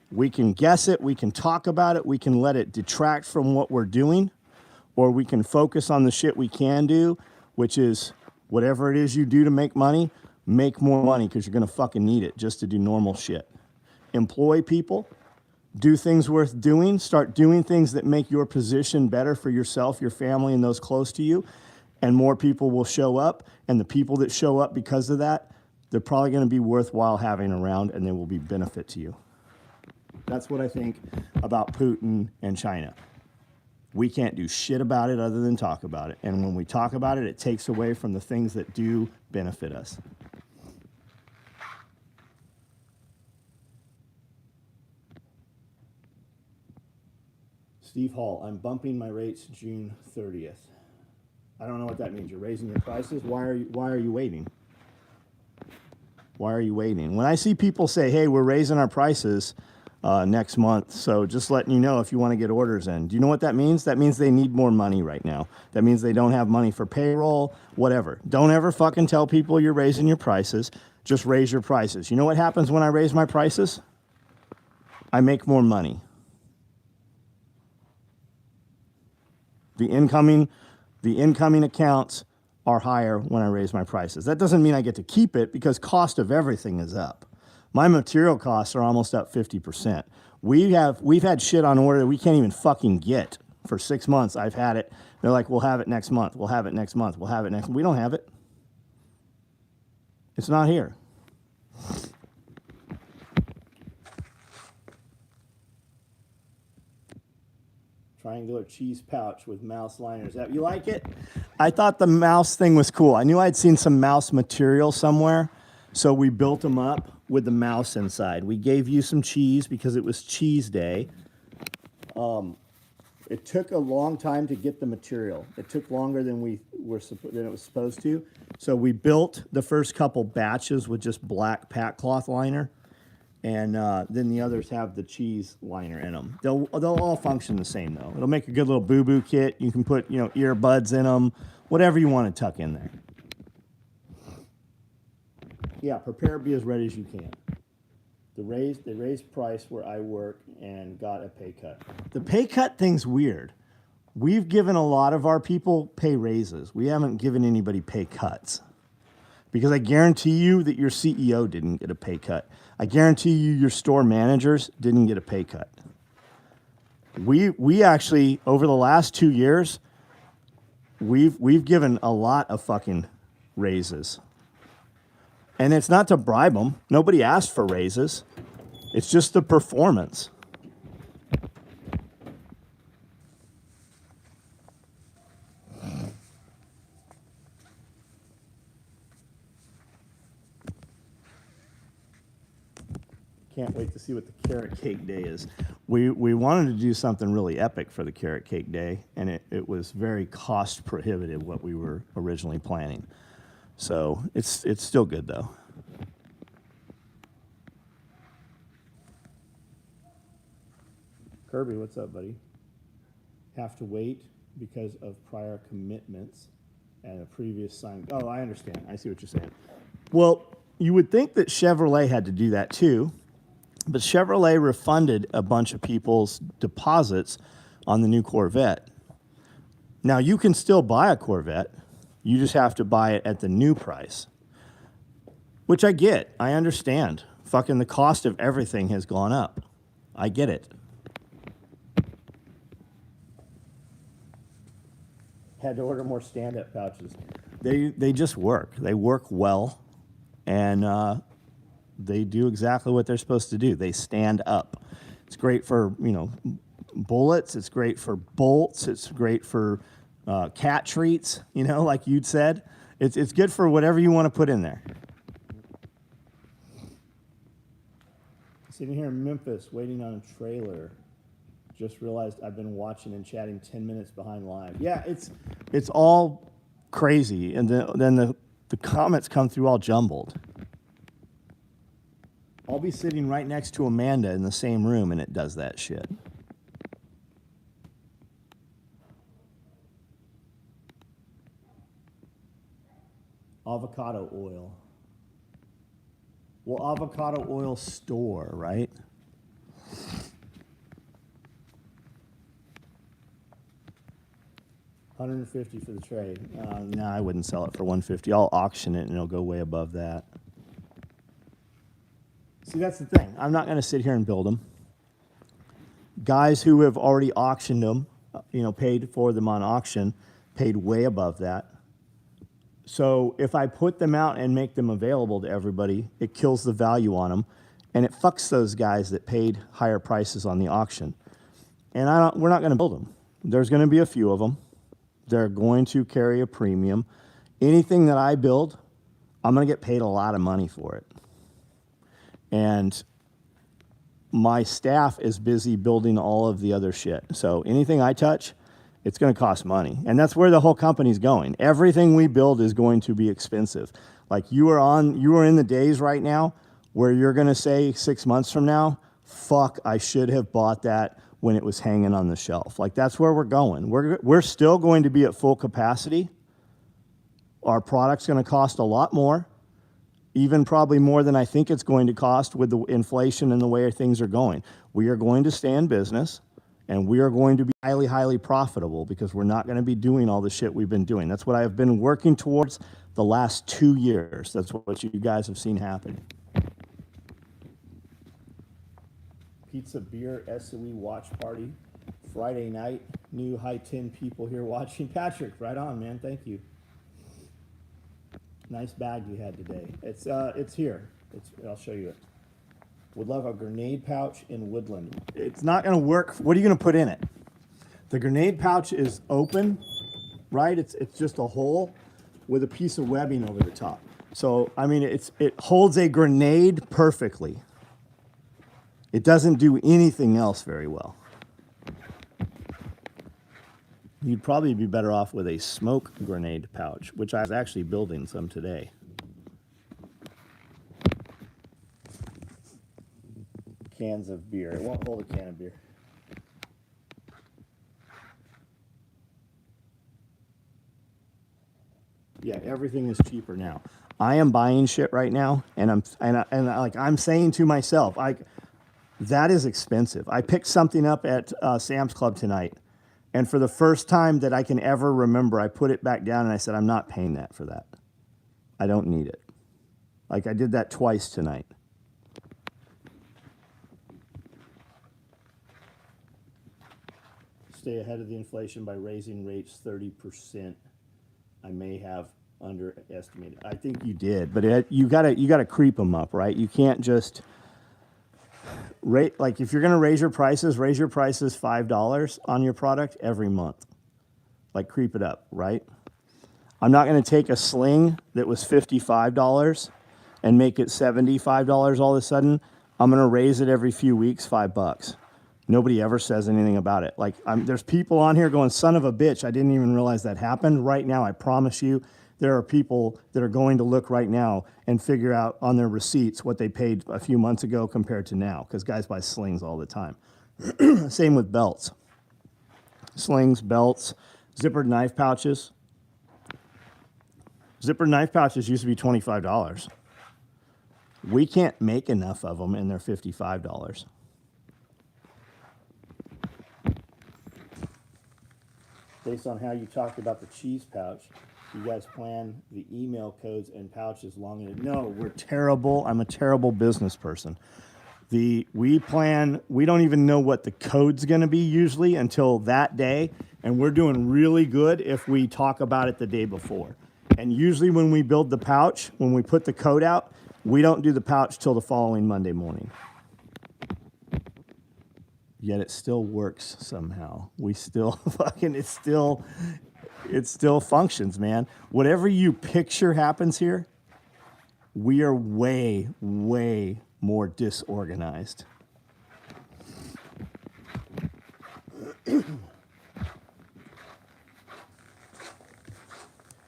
We can guess it, we can talk about it, we can let it detract from what we're doing, or we can focus on the shit we can do, which is whatever it is you do to make money, make more money because you're going to fucking need it just to do normal shit. Employ people, do things worth doing, start doing things that make your position better for yourself, your family, and those close to you, and more people will show up, and the people that show up because of that, they're probably going to be worthwhile having around, and they will be benefit to you. That's what I think about Putin and China. We can't do shit about it other than talk about it. And when we talk about it, it takes away from the things that do benefit us. Steve Hall, I'm bumping my rates June 30th. I don't know what that means. You're raising your prices? Why are you waiting? Why are you waiting? When I see people say, hey, we're raising our prices next month, so just letting you know if you want to get orders in. Do you know what that means? That means they need more money right now. That means they don't have money for payroll, whatever. Don't ever fucking tell people you're raising your prices. Just raise your prices. You know what happens when I raise my prices? I make more money. The incoming accounts are higher when I raise my prices. That doesn't mean I get to keep it because cost of everything is up. My material costs are almost up 50%. We've had shit on order that we can't even fucking get. For 6 months, I've had it They're like, we'll have it next month. We'll have it next month. We'll have it next. We don't have it. It's not here. Triangular cheese pouch with mouse liners. You like it? I thought the mouse thing was cool. I knew I'd seen some mouse material somewhere, so we built them up with the mouse inside. We gave you some cheese because it was cheese day. It took a long time to get the material. It took longer than it was supposed to. So we built the first couple batches with just black pack cloth liner. And then the others have the cheese liner in them. They'll all function the same though. It'll make a good little boo-boo kit. You can put earbuds in them, whatever you want to tuck in there. Yeah, prepare to be as ready as you can. They raised price where I work and got a pay cut. The pay cut thing's weird. We've given a lot of our people pay raises. We haven't given anybody pay cuts. Because I guarantee you that your CEO didn't get a pay cut. I guarantee you your store managers didn't get a pay cut. We actually, over the last 2 years, we've given a lot of fucking raises. And it's not to bribe them. Nobody asked for raises. It's just the performance. Can't wait to see what the carrot cake day is. We wanted to do something really epic for the carrot cake day, and it was very cost prohibitive what we were originally planning. So it's still good though. Kirby, what's up, buddy? Have to wait because of prior commitments and a previous sign. Oh, I understand. I see what you're saying. Well, you would think that Chevrolet had to do that too. But Chevrolet refunded a bunch of people's deposits on the new Corvette. Now, you can still buy a Corvette. You just have to buy it at the new price, which I get. I understand. Fucking the cost of everything has gone up. I get it. Had to order more stand-up pouches. They just work. They work well, and they do exactly what they're supposed to do. They stand up. It's great for, bullets. It's great for bolts. It's great for cat treats, like you'd said. It's good for whatever you want to put in there. Sitting here in Memphis waiting on a trailer. Just realized I've been watching and chatting 10 minutes behind live. Yeah, it's all crazy. And then the comments come through all jumbled. I'll be sitting right next to Amanda in the same room, and it does that shit. Avocado oil. Well, avocado oil store, right? $150 for the tray. No, I wouldn't sell it for $150. I'll auction it, and it'll go way above that. See, that's the thing. I'm not going to sit here and build them. Guys who have already auctioned them, paid for them on auction, paid way above that. So if I put them out and make them available to everybody, it kills the value on them, and it fucks those guys that paid higher prices on the auction. And we're not going to build them. There's going to be a few of them. They're going to carry a premium. Anything that I build, I'm going to get paid a lot of money for it. And my staff is busy building all of the other shit. So anything I touch, it's going to cost money. And that's where the whole company's going. Everything we build is going to be expensive. Like you are in the days right now where you're going to say 6 months from now, fuck, I should have bought that when it was hanging on the shelf. Like that's where we're going. We're still going to be at full capacity. Our product's going to cost a lot more. Even probably more than I think it's going to cost with the inflation and the way things are going. We are going to stay in business, and we are going to be highly, highly profitable because we're not going to be doing all the shit we've been doing. That's what I have been working towards the last 2 years. That's what you guys have seen happen. Pizza, beer, SOE watch party, Friday night, new high 10 people here watching. Patrick, right on, man. Thank you. Nice bag you had today. It's here. I'll show you it. Would love a grenade pouch in woodland. It's not going to work. What are you going to put in it? The grenade pouch is open, right? It's just a hole with a piece of webbing over the top. So, I mean, it holds a grenade perfectly. It doesn't do anything else very well. You'd probably be better off with a smoke grenade pouch, which I was actually building some today. Cans of beer. It won't hold a can of beer. Yeah, everything is cheaper now. I am buying shit right now, and I'm saying to myself, that is expensive. I picked something up at Sam's Club tonight, and for the first time that I can ever remember, I put it back down and I said, I'm not paying that for that. I don't need it. Like, I did that twice tonight. Stay ahead of the inflation by raising rates 30%. I may have underestimated. I think you did, but you gotta creep them up, right? You can't just rate, like, if you're gonna raise your prices $5 on your product every month. Like, creep it up, right? I'm not gonna take a sling that was $55 and make it $75 all of a sudden. I'm gonna raise it every few weeks, $5. Nobody ever says anything about it. Like, there's people on here going, son of a bitch, I didn't even realize that happened. Right now, I promise you, there are people that are going to look right now and figure out on their receipts what they paid a few months ago compared to now, because guys buy slings all the time. Same with belts. Slings, belts, zippered knife pouches. Zippered knife pouches used to be $25. We can't make enough of them, and they're $55. Based on how you talked about the cheese pouch, you guys plan the email codes and pouches long enough. No, we're terrible. I'm a terrible business person. We don't even know what the code's going to be usually until that day, and we're doing really good if we talk about it the day before. And usually when we build the pouch, when we put the code out, we don't do the pouch till the following Monday morning. Yet it still works somehow. We still it still functions, man. Whatever you picture happens here, we are way, way more disorganized.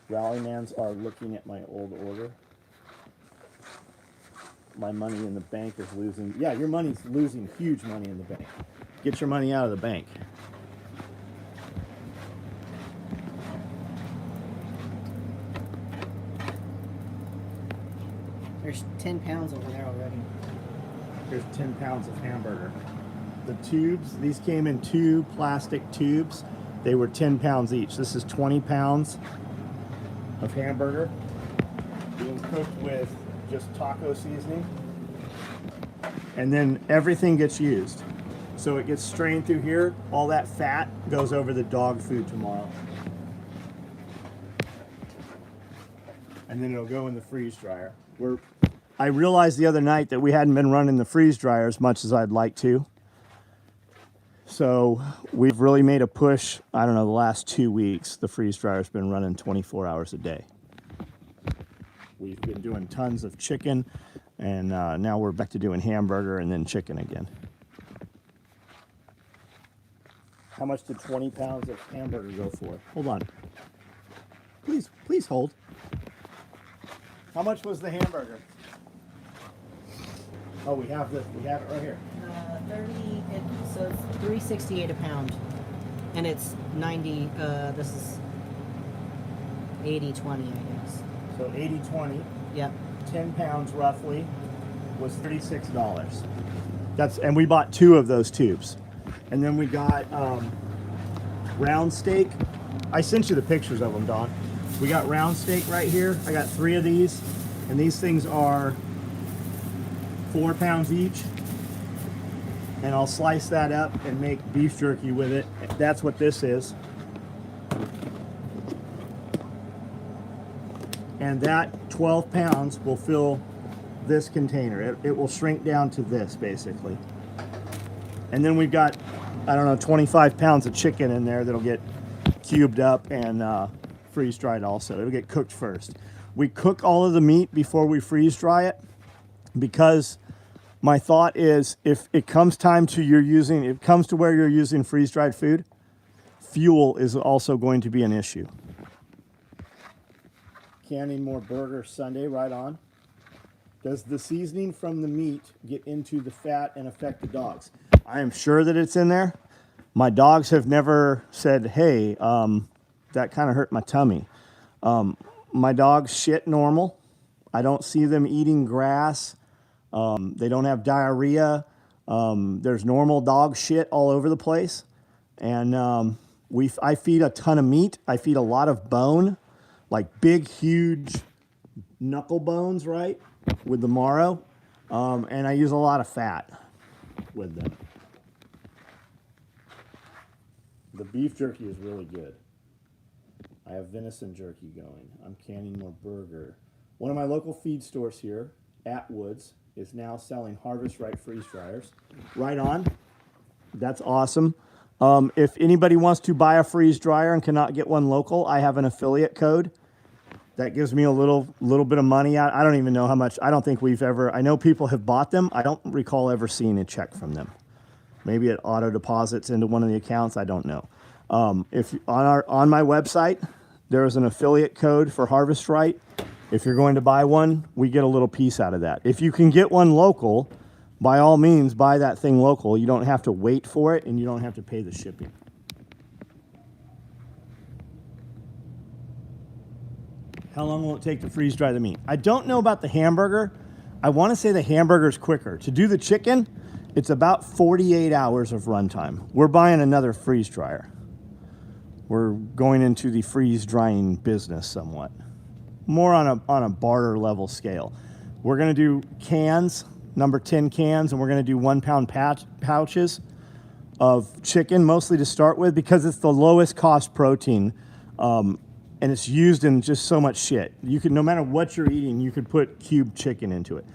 Rallymans are looking at my old order. My money in the bank is losing. Yeah, your money's losing huge money in the bank. Get your money out of the bank. There's 10 pounds over there already. There's 10 pounds of hamburger. The tubes, these came in 2 plastic tubes. They were 10 pounds each. This is 20 pounds of hamburger being cooked with just taco seasoning. And then everything gets used. So it gets strained through here. All that fat goes over the dog food tomorrow. And then it'll go in the freeze dryer. I realized the other night that we hadn't been running the freeze dryer as much as I'd like to. So we've really made a push. I don't know, the last 2 weeks, the freeze dryer's been running 24 hours a day. We've been doing tons of chicken, and now we're back to doing hamburger and then chicken again. How much did 20 pounds of hamburger go for? Hold on. Please hold. How much was the hamburger? Oh, we have it right here. 30, so it's $3.68 a pound. And it's 90, this is 80-20, I guess. So 80-20. Yep. 10 pounds roughly was $36. And we bought 2 of those tubes. And then we got round steak. I sent you the pictures of them, Don. We got round steak right here. I got 3 of these, and these things are 4 pounds each. and I'll slice that up and make beef jerky with it. That's what this is. And that 12 pounds will fill this container. It will shrink down to this, basically. And then we've got, I don't know, 25 pounds of chicken in there that'll get cubed up and freeze-dried also. It'll get cooked first. We cook all of the meat before we freeze-dry it, because my thought is if it comes time to it comes to where you're using freeze-dried food, fuel is also going to be an issue. Canning more burger Sunday, right on. Does the seasoning from the meat get into the fat and affect the dogs? I am sure that it's in there. My dogs have never said, hey, that kind of hurt my tummy. My dogs shit normal. I don't see them eating grass. They don't have diarrhea. There's normal dog shit all over the place. And I feed a ton of meat. I feed a lot of bone, like big, huge knuckle bones, right, with the marrow. And I use a lot of fat with them. The beef jerky is really good. I have venison jerky going. I'm canning more burger. One of my local feed stores here, Atwood's, is now selling Harvest Right freeze dryers. Right on. That's awesome. If anybody wants to buy a freeze dryer and cannot get one local, I have an affiliate code that gives me a little bit of money out. I don't even know how much. I don't think I know people have bought them. I don't recall ever seeing a check from them. Maybe it auto deposits into one of the accounts. I don't know. If on my website, there is an affiliate code for Harvest Right. If you're going to buy one, we get a little piece out of that. If you can get one local, by all means, buy that thing local. You don't have to wait for it, and you don't have to pay the shipping. How long will it take to freeze dry the meat? I don't know about the hamburger. I want to say the hamburger's quicker. To do the chicken, it's about 48 hours of runtime. We're buying another freeze dryer. We're going into the freeze drying business somewhat. More on a barter level scale. We're going to do cans, number 10 cans, and we're going to do 1 pound pouches of chicken, mostly to start with, because it's the lowest cost protein, and it's used in just so much shit. You could, no matter what you're eating, you could put cubed chicken into it.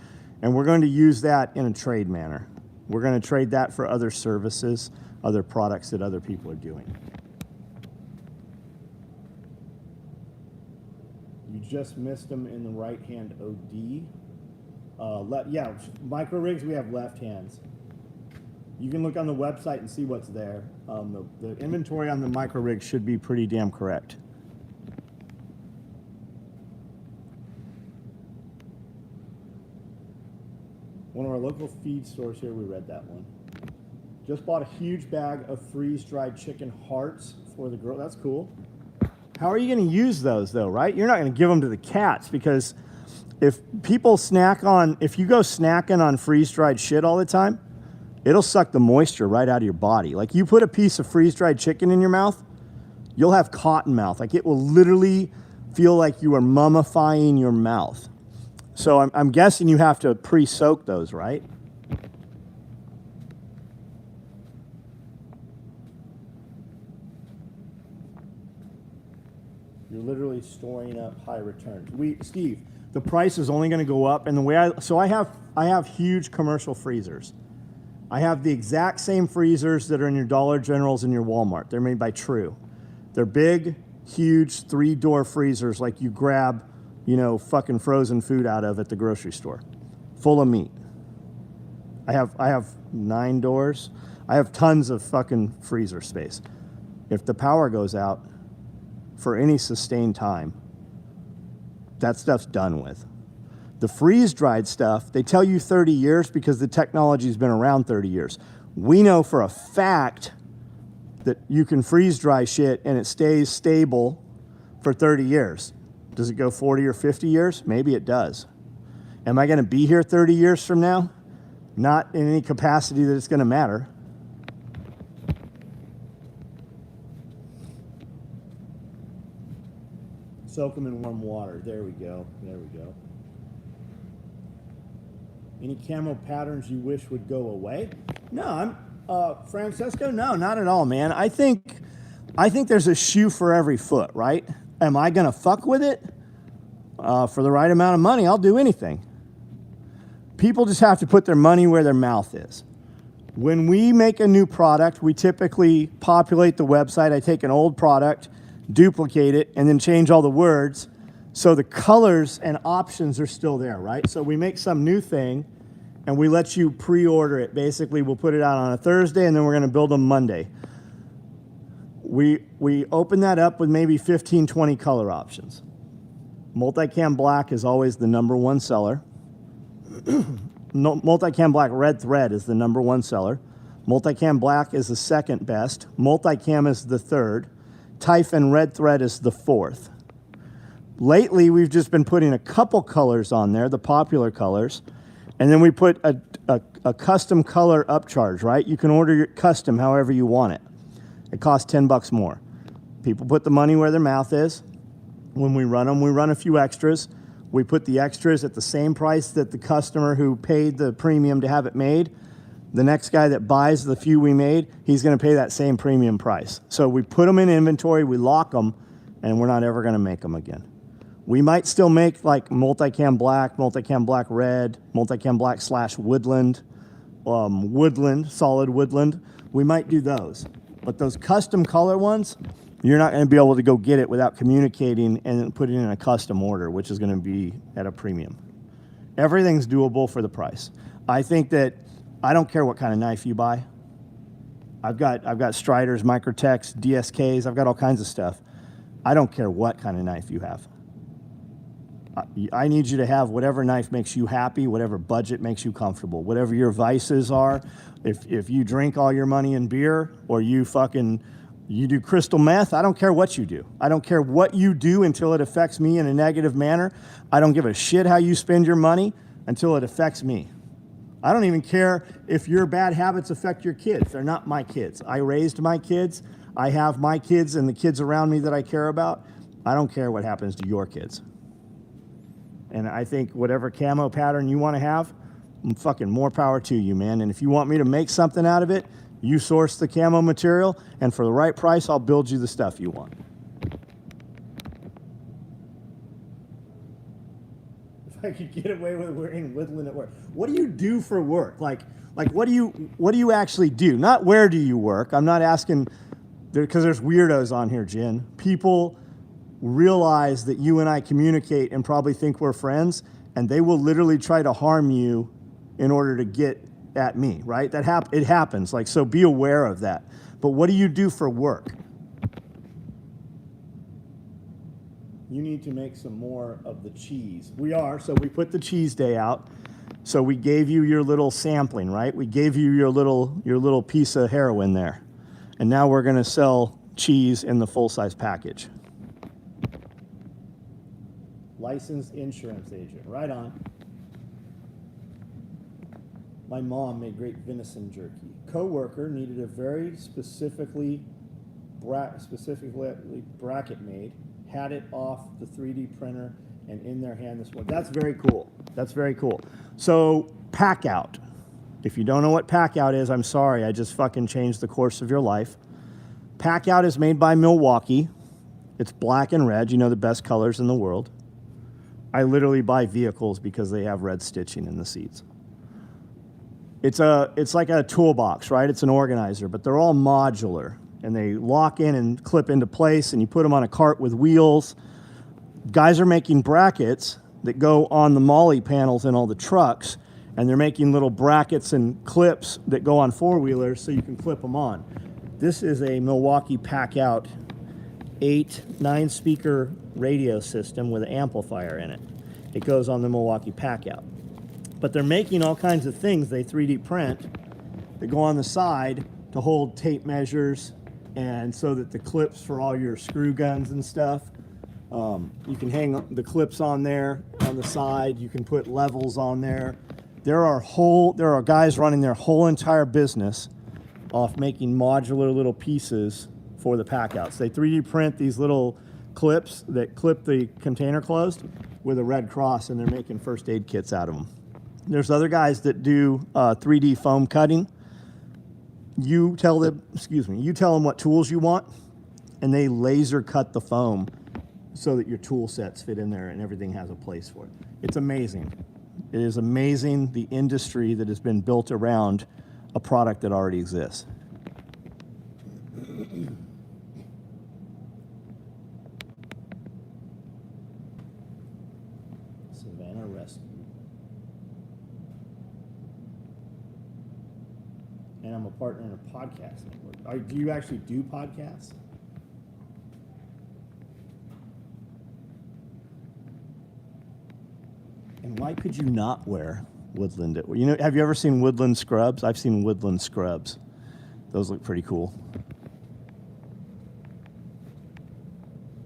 And we're going to use that in a trade manner. We're going to trade that for other services, other products that other people are doing. You just missed them in the right hand OD. Yeah, micro rigs, we have left hands. You can look on the website and see what's there. The inventory on the micro rig should be pretty damn correct. One of our local feed stores here, we read that one. Just bought a huge bag of freeze-dried chicken hearts for the grill. That's cool. How are you going to use those, though, right? You're not going to give them to the cats, because if you go snacking on freeze-dried shit all the time, it'll suck the moisture right out of your body. Like, you put a piece of freeze-dried chicken in your mouth, you'll have cotton mouth. Like, it will literally feel like you are mummifying your mouth. So I'm guessing you have to pre-soak those, right? You're literally storing up high returns. Steve, the price is only going to go up, and the way I have huge commercial freezers. I have the exact same freezers that are in your Dollar Generals and your Walmart. They're made by True. They're big, huge 3-door freezers like you grab, fucking frozen food out of at the grocery store, full of meat. I have 9 doors. I have tons of fucking freezer space. If the power goes out for any sustained time, that stuff's done with. The freeze-dried stuff, they tell you 30 years because the technology's been around 30 years. We know for a fact that you can freeze-dry shit and it stays stable for 30 years. Does it go 40 or 50 years? Maybe it does. Am I going to be here 30 years from now? Not in any capacity that it's going to matter. Soak them in warm water. There we go. There we go. Any camo patterns you wish would go away? No, Francesco, no, not at all, man. I think there's a shoe for every foot, right? Am I gonna fuck with it? For the right amount of money, I'll do anything. People just have to put their money where their mouth is. When we make a new product, we typically populate the website. I take an old product, duplicate it, and then change all the words so the colors and options are still there, right? So we make some new thing and we let you pre-order it. Basically, we'll put it out on a Thursday and then we're gonna build them Monday. We open that up with maybe 15, 20 color options. Multicam black is always the #1 seller. Multicam black red thread is the #1 seller. Multicam black is the second best. Multicam is the third. Typhon red thread is the fourth. Lately, we've just been putting a couple colors on there, the popular colors, and then we put a custom color upcharge, right? You can order your custom however you want it. It costs $10 more. People put the money where their mouth is. When we run them, we run a few extras. We put the extras at the same price that the customer who paid the premium to have it made. The next guy that buys the few we made, he's gonna pay that same premium price. So we put them in inventory, we lock them, and we're not ever gonna make them again. We might still make like multicam black red, multicam black / woodland, woodland, solid woodland. We might do those. But those custom color ones, you're not going to be able to go get it without communicating and putting in a custom order, which is going to be at a premium. Everything's doable for the price. I think that I don't care what kind of knife you buy. I've got Striders, Microtechs, DSKs. I've got all kinds of stuff. I don't care what kind of knife you have. I need you to have whatever knife makes you happy, whatever budget makes you comfortable, whatever your vices are. If you drink all your money in beer or you do crystal meth, I don't care what you do. I don't care what you do until it affects me in a negative manner. I don't give a shit how you spend your money until it affects me. I don't even care if your bad habits affect your kids. They're not my kids. I raised my kids. I have my kids and the kids around me that I care about. I don't care what happens to your kids. And I think whatever camo pattern you want to have, fucking more power to you, man. And if you want me to make something out of it, you source the camo material, and for the right price, I'll build you the stuff you want. If I could get away with wearing woodland at work. What do you do for work? Like what do you actually do? Not where do you work? I'm not asking, because there's weirdos on here, Jen. People realize that you and I communicate and probably think we're friends, and they will literally try to harm you in order to get at me, right? It happens, like, so be aware of that. But what do you do for work? You need to make some more of the cheese. So we put the cheese day out. So we gave you your little sampling, right? We gave you your little piece of heroin there. And now we're gonna sell cheese in the full-size package. Licensed insurance agent, right on. My mom made great venison jerky. Coworker needed a very specifically bracket made, had it off the 3D printer and in their hand this morning. That's very cool. That's very cool. So pack out. If you don't know what pack out is, I'm sorry, I just fucking changed the course of your life. Pack out is made by Milwaukee. It's black and red, you know, the best colors in the world. I literally buy vehicles because they have red stitching in the seats. It's like a toolbox, right? It's an organizer, but they're all modular, and they lock in and clip into place, and you put them on a cart with wheels. Guys are making brackets that go on the molly panels in all the trucks, and they're making little brackets and clips that go on four-wheelers so you can clip them on. This is a Milwaukee pack-out 9-speaker radio system with an amplifier in it. It goes on the Milwaukee pack-out. But they're making all kinds of things they 3D print that go on the side to hold tape measures, and so that the clips for all your screw guns and stuff, you can hang the clips on there on the side. You can put levels on there. There are guys running their whole entire business off making modular little pieces for the pack-outs. They 3D print these little clips that clip the container closed with a red cross, and they're making first aid kits out of them. There's other guys that do 3D foam cutting. You tell them what tools you want, and they laser cut the foam so that your tool sets fit in there and everything has a place for it. It's amazing. It is amazing the industry that has been built around a product that already exists. Savannah Rescue. And I'm a partner in a podcast network. Do you actually do podcasts? And why could you not wear Woodland? Have you ever seen Woodland scrubs? I've seen Woodland scrubs. Those look pretty cool.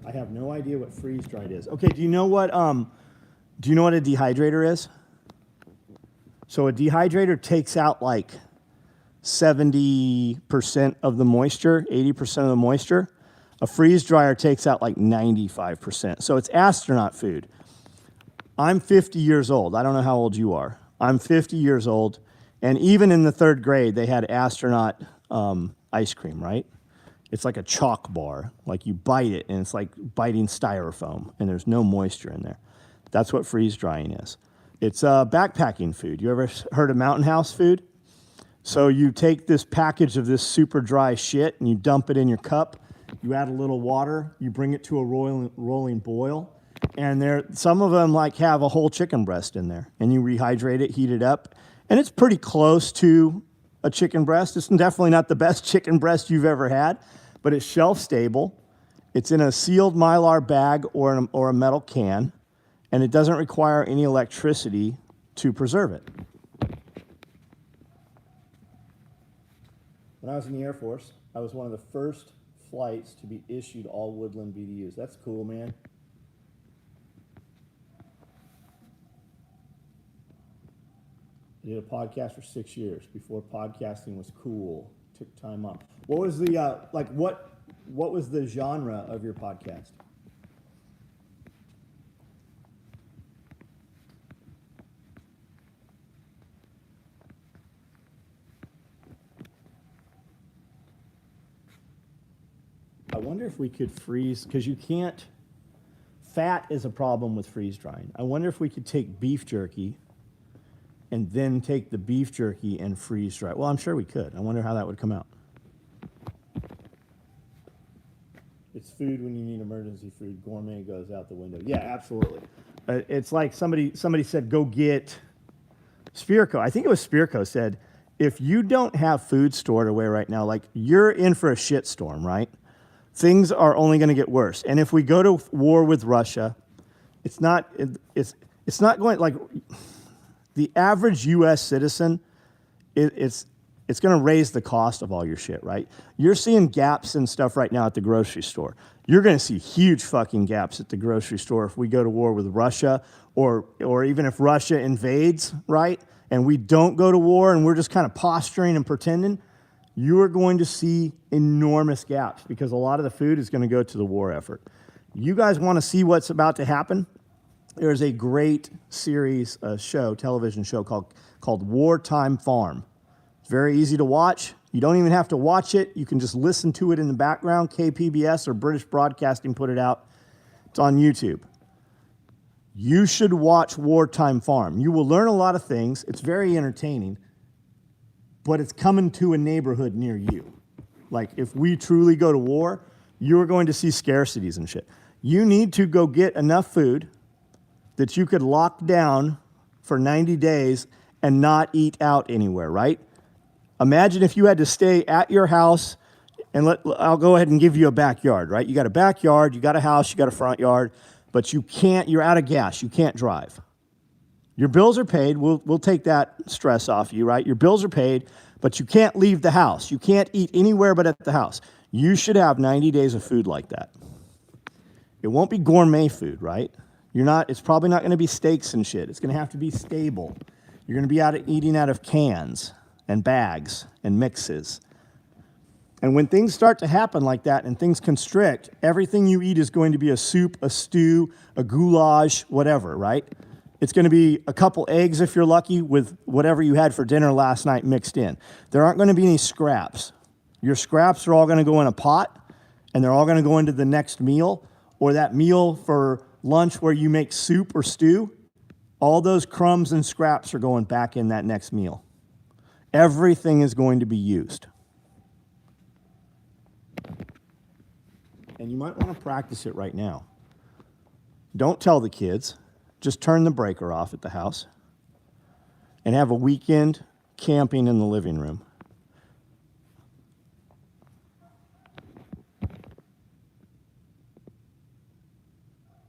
I have no idea what freeze dried is. Okay, do you know what a dehydrator is? So a dehydrator takes out like 70% of the moisture, 80% of the moisture. A freeze dryer takes out like 95%. So it's astronaut food. I'm 50 years old. I don't know how old you are. I'm 50 years old. And even in the 3rd grade, they had astronaut ice cream, right? It's like a chalk bar. Like you bite it, and it's like biting styrofoam, and there's no moisture in there. That's what freeze drying is. It's backpacking food. You ever heard of Mountain House food? So you take this package of this super dry shit, and you dump it in your cup. You add a little water. You bring it to a rolling boil. And some of them like have a whole chicken breast in there, and you rehydrate it, heat it up, and it's pretty close to a chicken breast. It's definitely not the best chicken breast you've ever had, but it's shelf stable. It's in a sealed Mylar bag or a metal can, and it doesn't require any electricity to preserve it. When I was in the Air Force, I was one of the first flights to be issued all Woodland BDUs. That's cool, man. I did a podcast for 6 years before podcasting was cool. Took time off. What was the what was the genre of your podcast? I wonder if we could freeze, because you can't. Fat is a problem with freeze drying. I wonder if we could take beef jerky and then take the beef jerky and freeze dry. Well, I'm sure we could. I wonder how that would come out. It's food when you need emergency food. Gourmet goes out the window. Yeah, absolutely. It's like somebody said, go get Spirko. I think it was Spirko said, if you don't have food stored away right now, like you're in for a shitstorm, right? Things are only going to get worse. And if we go to war with Russia, it's not going like. The average U.S. citizen, it's going to raise the cost of all your shit, right? You're seeing gaps and stuff right now at the grocery store. You're going to see huge fucking gaps at the grocery store if we go to war with Russia, or even if Russia invades, right? And we don't go to war and we're just kind of posturing and pretending. You are going to see enormous gaps because a lot of the food is going to go to the war effort. You guys want to see what's about to happen? There's a great series, television show called Wartime Farm. It's very easy to watch. You don't even have to watch it. You can just listen to it in the background. KPBS or British Broadcasting put it out. It's on YouTube. You should watch Wartime Farm. You will learn a lot of things. It's very entertaining, but it's coming to a neighborhood near you. Like if we truly go to war, you're going to see scarcities and shit. You need to go get enough food that you could lock down for 90 days and not eat out anywhere, right? Imagine if you had to stay at your house, and I'll go ahead and give you a backyard, right? You got a backyard, you got a house, you got a front yard, but you're out of gas, you can't drive. Your bills are paid, we'll take that stress off you, right? Your bills are paid, but you can't leave the house. You can't eat anywhere but at the house. You should have 90 days of food like that. It won't be gourmet food, right? It's probably not going to be steaks and shit. It's going to have to be stable. You're going to be eating out of cans and bags and mixes. And when things start to happen like that and things constrict, everything you eat is going to be a soup, a stew, a goulash, whatever, right? It's going to be a couple eggs if you're lucky with whatever you had for dinner last night mixed in. There aren't going to be any scraps. Your scraps are all going to go in a pot, and they're all going to go into the next meal, or that meal for lunch where you make soup or stew. All those crumbs and scraps are going back in that next meal. Everything is going to be used. And you might want to practice it right now. Don't tell the kids. Just turn the breaker off at the house and have a weekend camping in the living room.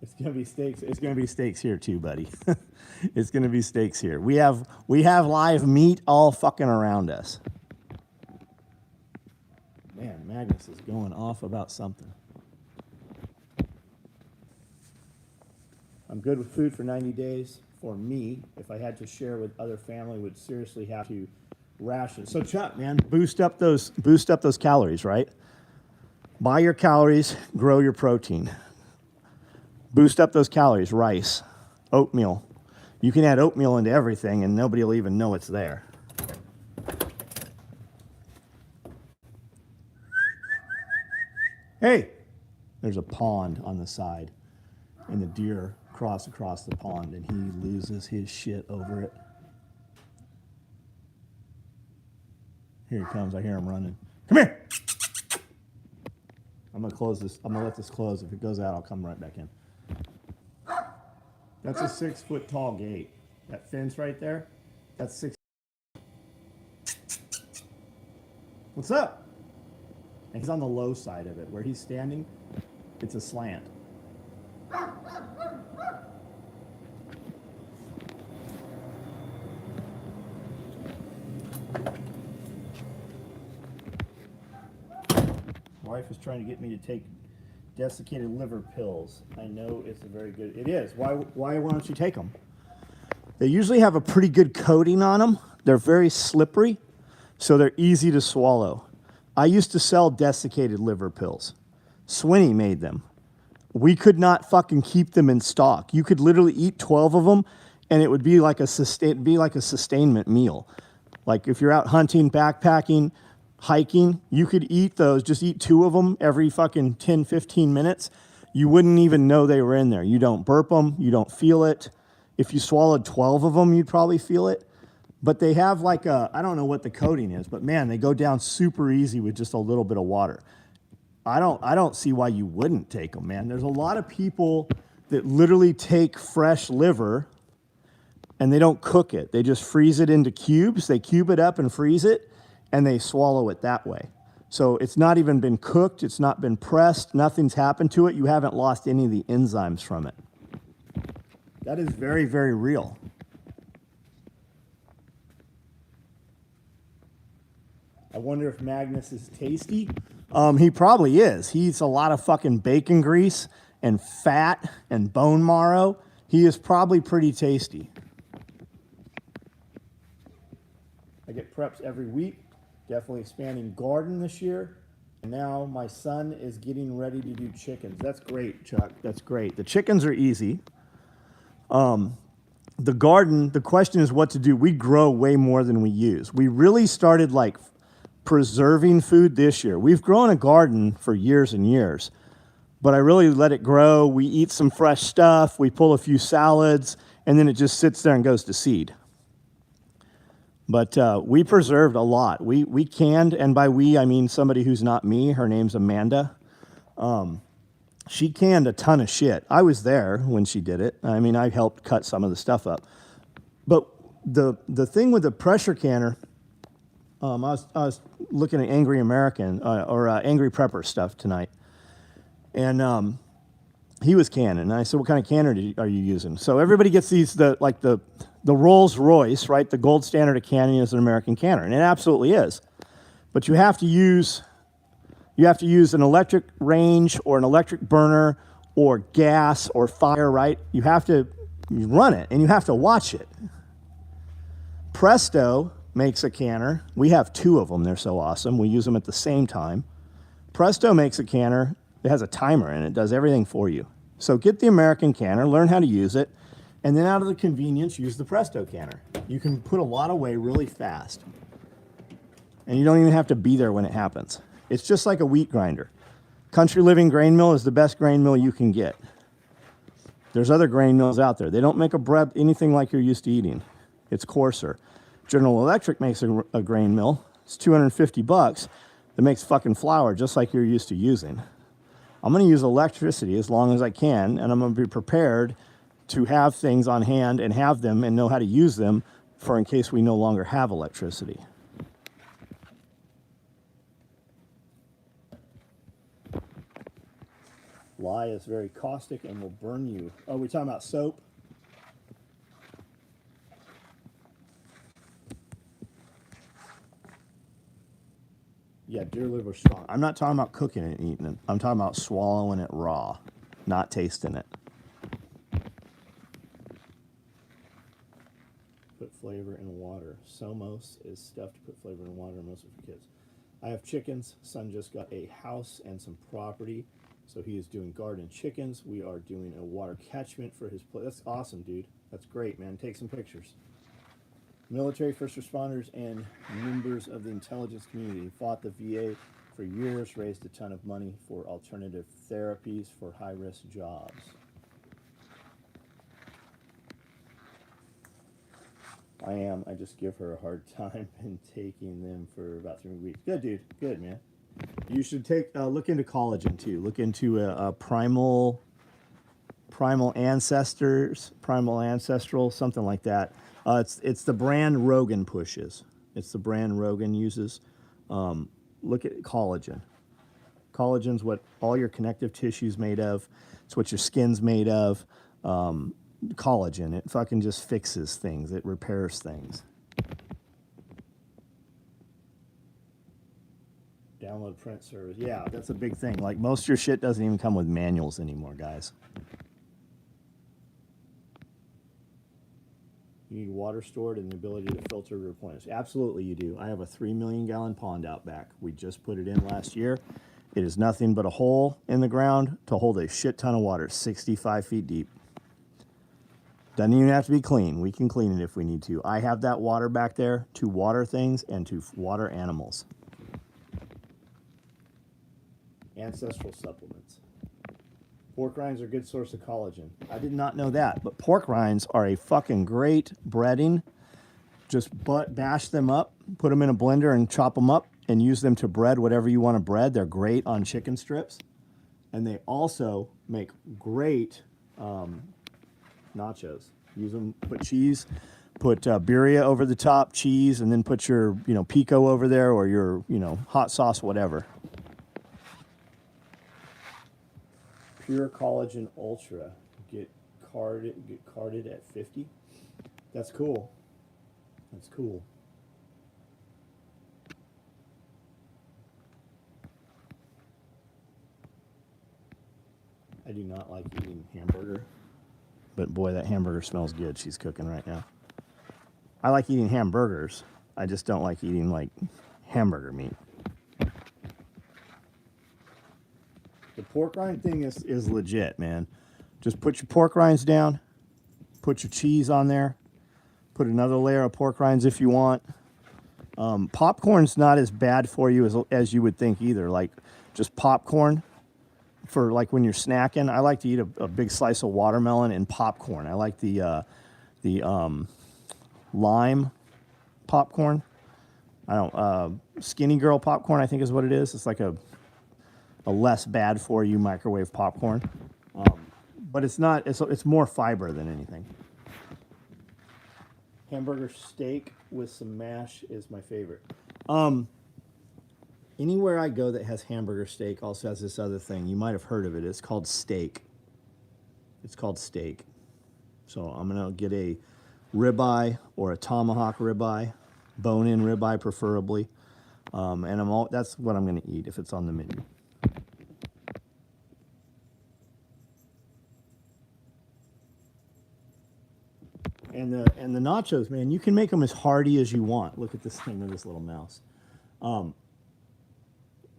It's going to be steaks. It's going to be steaks here too, buddy. It's going to be steaks here. We have live meat all fucking around us. Man, Magnus is going off about something. I'm good with food for 90 days. For me, if I had to share with other family, would seriously have to ration. So Chuck, man, boost up those calories, right? Buy your calories, grow your protein. Boost up those calories, rice, oatmeal. You can add oatmeal into everything and nobody will even know it's there. Hey, there's a pond on the side and the deer cross across the pond and he loses his shit over it. Here he comes. I hear him running. Come here. I'm going to close this. I'm going to let this close. If it goes out, I'll come right back in. That's a 6 foot tall gate. That fence right there, that's 6. What's up? And he's on the low side of it. Where he's standing, it's a slant. Wife is trying to get me to take desiccated liver pills. I know it's a very good. It is. Why don't you take them? They usually have a pretty good coating on them. They're very slippery, so they're easy to swallow. I used to sell desiccated liver pills. Swinney made them. We could not fucking keep them in stock. You could literally eat 12 of them, and it would be like a sustainment meal. Like if you're out hunting, backpacking, hiking, you could eat those, just eat 2 of them every fucking 10, 15 minutes. You wouldn't even know they were in there. You don't burp them, you don't feel it. If you swallowed 12 of them, you'd probably feel it. But they have like a, I don't know what the coating is, but man, they go down super easy with just a little bit of water. I don't see why you wouldn't take them, man. There's a lot of people that literally take fresh liver and they don't cook it. They just freeze it into cubes. They cube it up and freeze it, and they swallow it that way. So it's not even been cooked. It's not been pressed. Nothing's happened to it. You haven't lost any of the enzymes from it. That is very, very real. I wonder if Magnus is tasty. He probably is. He eats a lot of fucking bacon grease and fat and bone marrow. He is probably pretty tasty. I get preps every week. Definitely expanding garden this year. And now my son is getting ready to do chickens. That's great, Chuck. That's great. The chickens are easy. The garden, the question is what to do. We grow way more than we use. We really started like preserving food this year. We've grown a garden for years and years, but I really let it grow. We eat some fresh stuff. We pull a few salads, and then it just sits there and goes to seed. But we preserved a lot. We canned, and by we, I mean somebody who's not me. Her name's Amanda. She canned a ton of shit. I was there when she did it. I mean, I helped cut some of the stuff up. But the thing with the pressure canner, I was looking at Angry American or Angry Prepper stuff tonight, and he was canning. And I said, "What kind of canner are you using?" So everybody gets these the Rolls Royce, right? The gold standard of canning is an American canner, and it absolutely is. But you have to use an electric range or an electric burner or gas or fire, right? You run it and you have to watch it. Presto makes a canner. We have 2 of them. They're so awesome. We use them at the same time. Presto makes a canner. It has a timer and it does everything for you. So get the American canner, learn how to use it, And then out of the convenience, use the Presto canner. You can put a lot away really fast. And you don't even have to be there when it happens. It's just like a wheat grinder. Country Living grain mill is the best grain mill you can get. There's other grain mills out there. They don't make a bread anything like you're used to eating. It's coarser. General Electric makes a grain mill. It's $250 that makes fucking flour just like you're used to using. I'm going to use electricity as long as I can, and I'm going to be prepared to have things on hand and have them and know how to use them for in case we no longer have electricity. Lye is very caustic and will burn you. Oh, we're talking about soap? Yeah, deer liver strong. I'm not talking about cooking it and eating it. I'm talking about swallowing it raw, not tasting it. Put flavor in water. Somos is stuff to put flavor in water, mostly for kids. I have chickens. Son just got a house and some property, so he is doing garden chickens. We are doing a water catchment for his place. That's awesome, dude. That's great, man. Take some pictures. Military, first responders, and members of the intelligence community fought the VA for years, raised a ton of money for alternative therapies for high-risk jobs. I am. I just give her a hard time and taking them for about 3 weeks. Good, dude. Good, man. You should take look into collagen too. Look into a primal ancestors, primal ancestral, something like that. It's the brand Rogan pushes. It's the brand Rogan uses. Look at collagen. Collagen's what all your connective tissue's made of. It's what your skin's made of. Collagen, it fucking just fixes things. It repairs things. Download print service. Yeah, that's a big thing. Like most of your shit doesn't even come with manuals anymore, guys. You need water stored and the ability to filter to replenish. Absolutely you do. I have a 3 million gallon pond out back. We just put it in last year. It is nothing but a hole in the ground to hold a shit ton of water, 65 feet deep. Doesn't even have to be clean. We can clean it if we need to. I have that water back there to water things and to water animals. Ancestral supplements. Pork rinds are a good source of collagen. I did not know that, but pork rinds are a fucking great breading. Just bash them up, put them in a blender and chop them up and use them to bread whatever you want to bread. They're great on chicken strips. And they also make great nachos. Use them, put cheese, put birria over the top, cheese, and then put your, pico over there or your, hot sauce, whatever. Pure Collagen Ultra. Get carded at 50. That's cool. That's cool. I do not like eating hamburger. But boy, that hamburger smells good. She's cooking right now. I like eating hamburgers. I just don't like eating like hamburger meat. The pork rind thing is legit, man. Just put your pork rinds down, put your cheese on there, put another layer of pork rinds if you want. Popcorn's not as bad for you as you would think either. Like just popcorn for like when you're snacking. I like to eat a big slice of watermelon and popcorn. I like the lime popcorn. Skinny girl popcorn, I think is what it is. It's like a less bad for you microwave popcorn. But it's not, it's more fiber than anything. Hamburger steak with some mash is my favorite. Anywhere I go that has hamburger steak also has this other thing. You might have heard of it. It's called steak. It's called steak. So I'm going to get a ribeye or a tomahawk ribeye, bone-in ribeye preferably. And that's what I'm going to eat if it's on the menu. And the nachos, man, you can make them as hearty as you want. Look at this thing with this little mouse.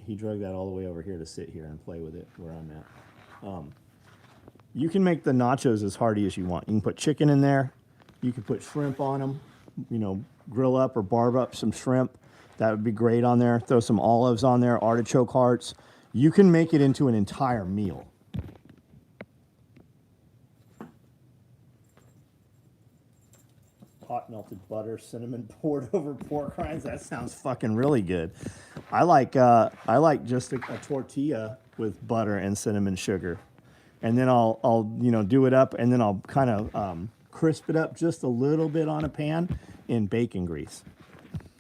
He dragged that all the way over here to sit here and play with it where I'm at. You can make the nachos as hearty as you want. You can put chicken in there. You can put shrimp on them. You know, grill up or barb up some shrimp. That would be great on there. Throw some olives on there, artichoke hearts. You can make it into an entire meal. Hot melted butter, cinnamon poured over pork rinds. That sounds fucking really good. I like just a tortilla with butter and cinnamon sugar, and then I'll do it up, and then I'll kind of crisp it up just a little bit on a pan in bacon grease.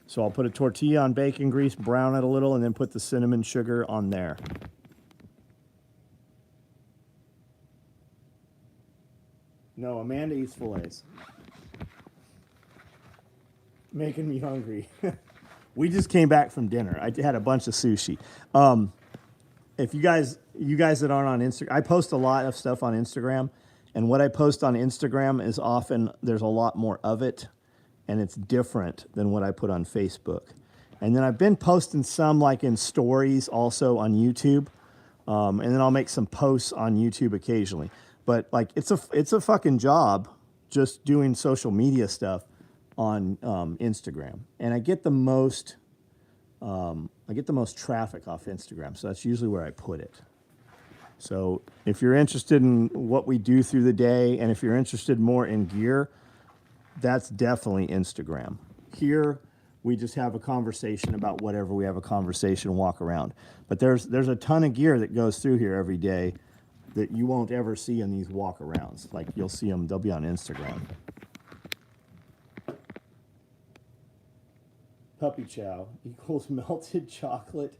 So I'll put a tortilla on bacon grease, brown it a little, and then put the cinnamon sugar on there. No, Amanda eats fillets. Making me hungry. We just came back from dinner. I had a bunch of sushi. If you guys that aren't on Instagram, I post a lot of stuff on Instagram, and what I post on Instagram is often there's a lot more of it, and it's different than what I put on Facebook. And then I've been posting some like in stories also on YouTube, and then I'll make some posts on YouTube occasionally. But like it's a fucking job just doing social media stuff on Instagram, and I get the most traffic off Instagram, so that's usually where I put it. So if you're interested in what we do through the day, and if you're interested more in gear, that's definitely Instagram. Here we just have a conversation about whatever we have a conversation, walk around. But there's a ton of gear that goes through here every day that you won't ever see in these walk arounds. Like you'll see them, they'll be on Instagram. Puppy chow equals melted chocolate,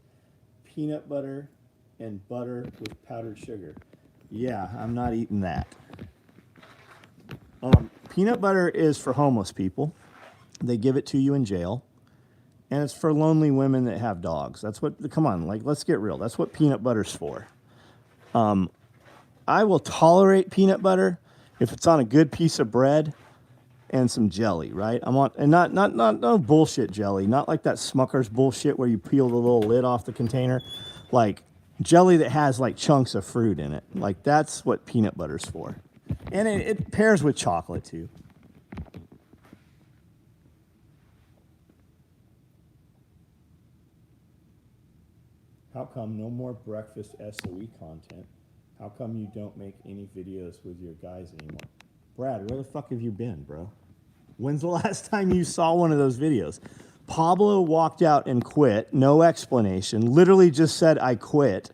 peanut butter, and butter with powdered sugar. Yeah, I'm not eating that. Peanut butter is for homeless people. They give it to you in jail. And it's for lonely women that have dogs. That's what, come on, like, let's get real. That's what peanut butter's for. I will tolerate peanut butter if it's on a good piece of bread and some jelly, right? And not no bullshit jelly, not like that Smucker's bullshit where you peel the little lid off the container. Like jelly that has like chunks of fruit in it. Like that's what peanut butter's for. And it pairs with chocolate too. How come no more breakfast SOE content? How come you don't make any videos with your guys anymore? Brad, where the fuck have you been, bro? When's the last time you saw one of those videos? Pablo walked out and quit, no explanation, literally just said, I quit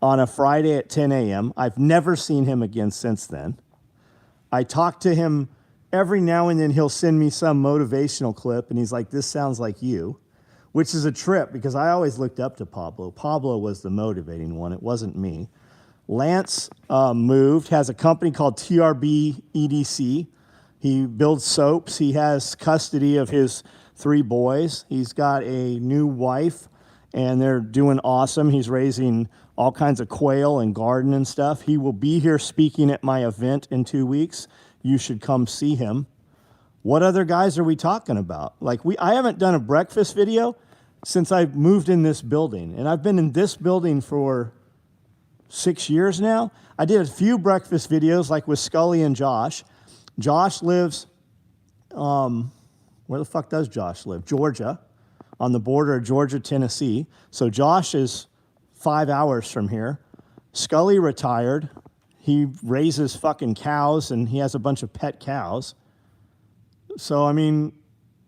on a Friday at 10 a.m. I've never seen him again since then. I talk to him every now and then. He'll send me some motivational clip, and he's like, this sounds like you, which is a trip because I always looked up to Pablo. Pablo was the motivating one. It wasn't me. Lance moved, has a company called TRB EDC. He builds soaps. He has custody of his 3 boys. He's got a new wife, and they're doing awesome. He's raising all kinds of quail and garden and stuff. He will be here speaking at my event in 2 weeks. You should come see him. What other guys are we talking about? Like I haven't done a breakfast video since I moved in this building, and I've been in this building for 6 years now. I did a few breakfast videos like with Scully and Josh. Josh lives, where the fuck does Josh live? Georgia, on the border of Georgia, Tennessee. So Josh is 5 hours from here. Scully retired. He raises fucking cows, and he has a bunch of pet cows. So, I mean,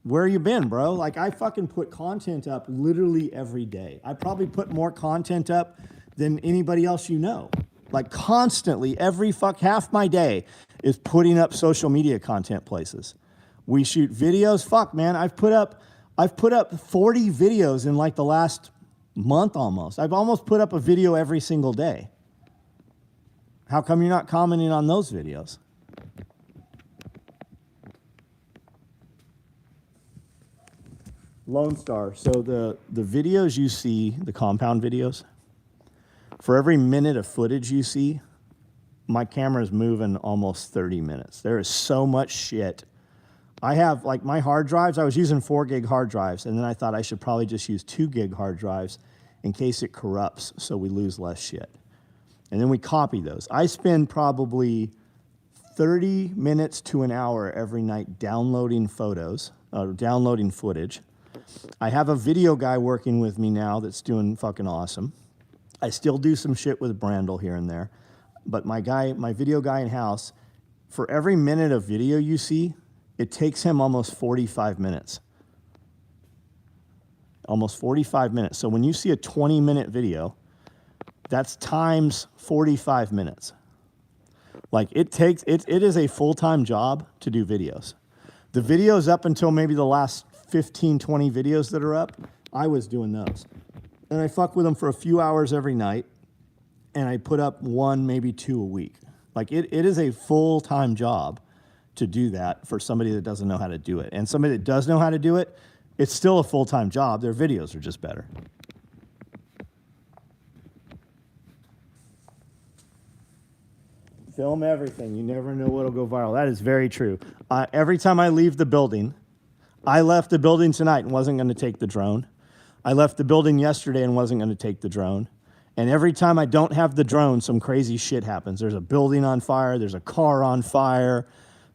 where you been, bro? Like, I fucking put content up literally every day. I probably put more content up than anybody else you know. Like, constantly, half my day is putting up social media content places. We shoot videos. Fuck, man, I've put up 40 videos in like the last month almost. I've almost put up a video every single day. How come you're not commenting on those videos? Lone Star. So the videos you see, the compound videos, for every minute of footage you see, my camera is moving almost 30 minutes. There is so much shit. I have, like, my hard drives, I was using 4 gig hard drives, and then I thought I should probably just use 2 gig hard drives in case it corrupts so we lose less shit. And then we copy those. I spend probably 30 minutes to an hour every night downloading photos, downloading footage. I have a video guy working with me now that's doing fucking awesome. I still do some shit with Brandel here and there. But my video guy in-house, for every minute of video you see, it takes him almost 45 minutes. Almost 45 minutes. So when you see a 20-minute video, that's times 45 minutes. Like it is a full-time job to do videos. The videos up until maybe the last 15, 20 videos that are up, I was doing those. And I fuck with them for a few hours every night, and I put up 1, maybe 2 a week. Like it is a full-time job to do that for somebody that doesn't know how to do it. And somebody that does know how to do it, it's still a full-time job. Their videos are just better. Film everything. You never know what'll go viral. That is very true. Every time I leave the building, I left the building tonight and wasn't going to take the drone. I left the building yesterday and wasn't going to take the drone. And every time I don't have the drone, some crazy shit happens. There's a building on fire. There's a car on fire.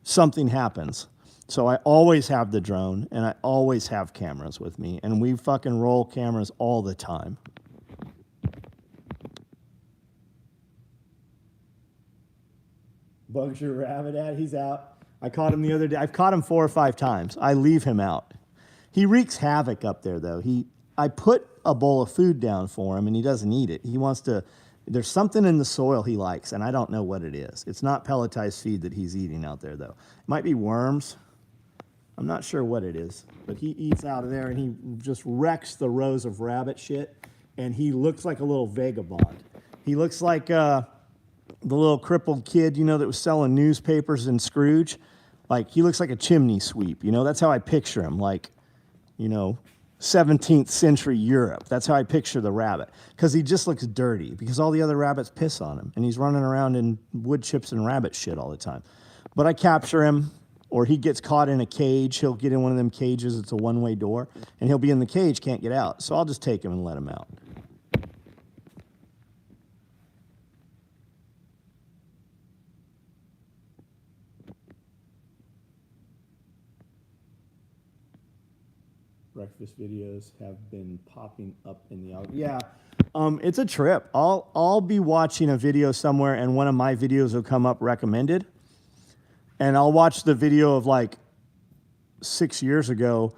Something happens. So I always have the drone, and I always have cameras with me. And we fucking roll cameras all the time. Bugs your rabbit at? He's out. I caught him the other day. I've caught him 4 or 5 times. I leave him out. He wreaks havoc up there, though. I put a bowl of food down for him, and he doesn't eat it. He wants to. There's something in the soil he likes, and I don't know what it is. It's not pelletized feed that he's eating out there, though. It might be worms. I'm not sure what it is, but he eats out of there, and he just wrecks the rows of rabbit shit, and he looks like a little vagabond. He looks like the little crippled kid, that was selling newspapers in Scrooge. Like, he looks like a chimney sweep, That's how I picture him, like, 17th century Europe. That's how I picture the rabbit. Because he just looks dirty, because all the other rabbits piss on him, and he's running around in wood chips and rabbit shit all the time. But I capture him, or he gets caught in a cage. He'll get in one of them cages. It's a one-way door, and he'll be in the cage, can't get out. So I'll just take him and let him out. Breakfast videos have been popping up in the algorithm. Yeah, it's a trip. I'll be watching a video somewhere, and one of my videos will come up recommended, and I'll watch the video of like 6 years ago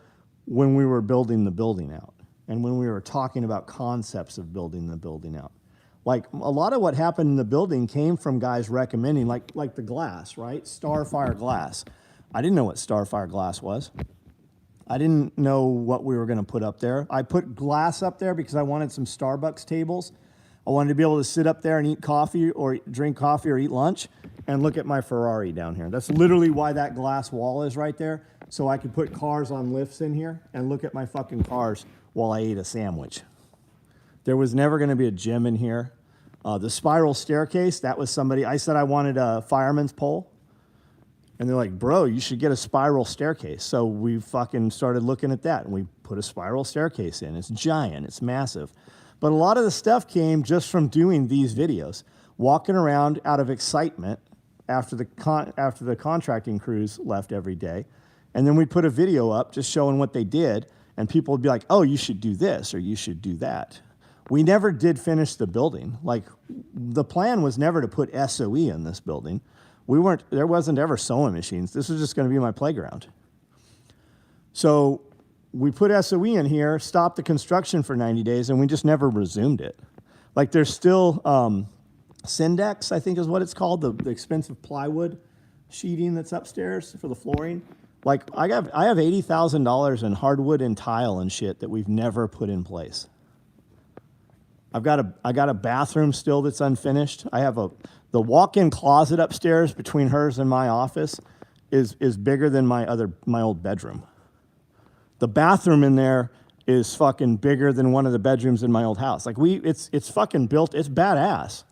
when we were building the building out, and when we were talking about concepts of building the building out. Like, a lot of what happened in the building came from guys recommending, like the glass, right? Starfire glass. I didn't know what Starfire glass was. I didn't know what we were going to put up there. I put glass up there because I wanted some Starbucks tables. I wanted to be able to sit up there and eat coffee or drink coffee or eat lunch and look at my Ferrari down here. That's literally why that glass wall is right there, so I could put cars on lifts in here and look at my fucking cars while I ate a sandwich. There was never going to be a gym in here. The spiral staircase, that was somebody. I said I wanted a fireman's pole. And they're like, bro, you should get a spiral staircase. So we fucking started looking at that, and we put a spiral staircase in. It's giant. It's massive. But a lot of the stuff came just from doing these videos, walking around out of excitement after the contracting crews left every day. And then we put a video up just showing what they did, and people would be like, oh, you should do this or you should do that. We never did finish the building. Like, the plan was never to put SOE in this building. There wasn't ever sewing machines. This was just going to be my playground. So we put SOE in here, stopped the construction for 90 days, and we just never resumed it. Like, there's still Syndex, I think is what it's called, the expensive plywood sheeting that's upstairs for the flooring. Like, I have $80,000 in hardwood and tile and shit that we've never put in place. I got a bathroom still that's unfinished. I have the walk-in closet upstairs between hers and my office is bigger than my old bedroom. The bathroom in there is fucking bigger than one of the bedrooms in my old house. Like, it's fucking built. It's badass.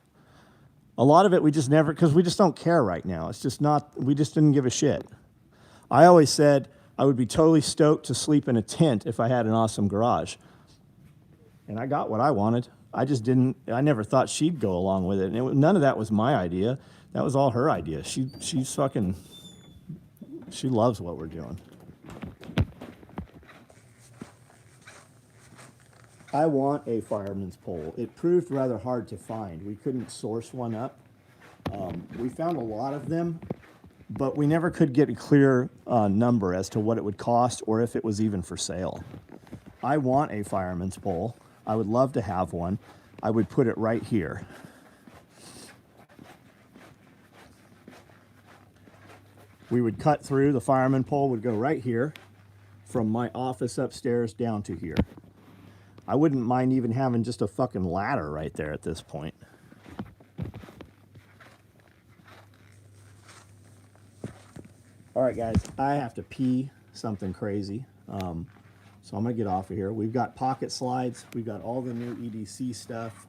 A lot of it we just never, because we just don't care right now. It's just not. We just didn't give a shit. I always said I would be totally stoked to sleep in a tent if I had an awesome garage. And I got what I wanted. I just didn't. I never thought she'd go along with it, and none of that was my idea. That was all her idea. She's fucking. She loves what we're doing. I want a fireman's pole. It proved rather hard to find. We couldn't source one up. We found a lot of them, but we never could get a clear number as to what it would cost or if it was even for sale. I want a fireman's pole. I would love to have one. I would put it right here. We would cut through, the fireman pole would go right here from my office upstairs down to here. I wouldn't mind even having just a fucking ladder right there at this point. All right, guys, I have to pee something crazy. So I'm gonna get off of here. We've got pocket slides. We've got all the new EDC stuff.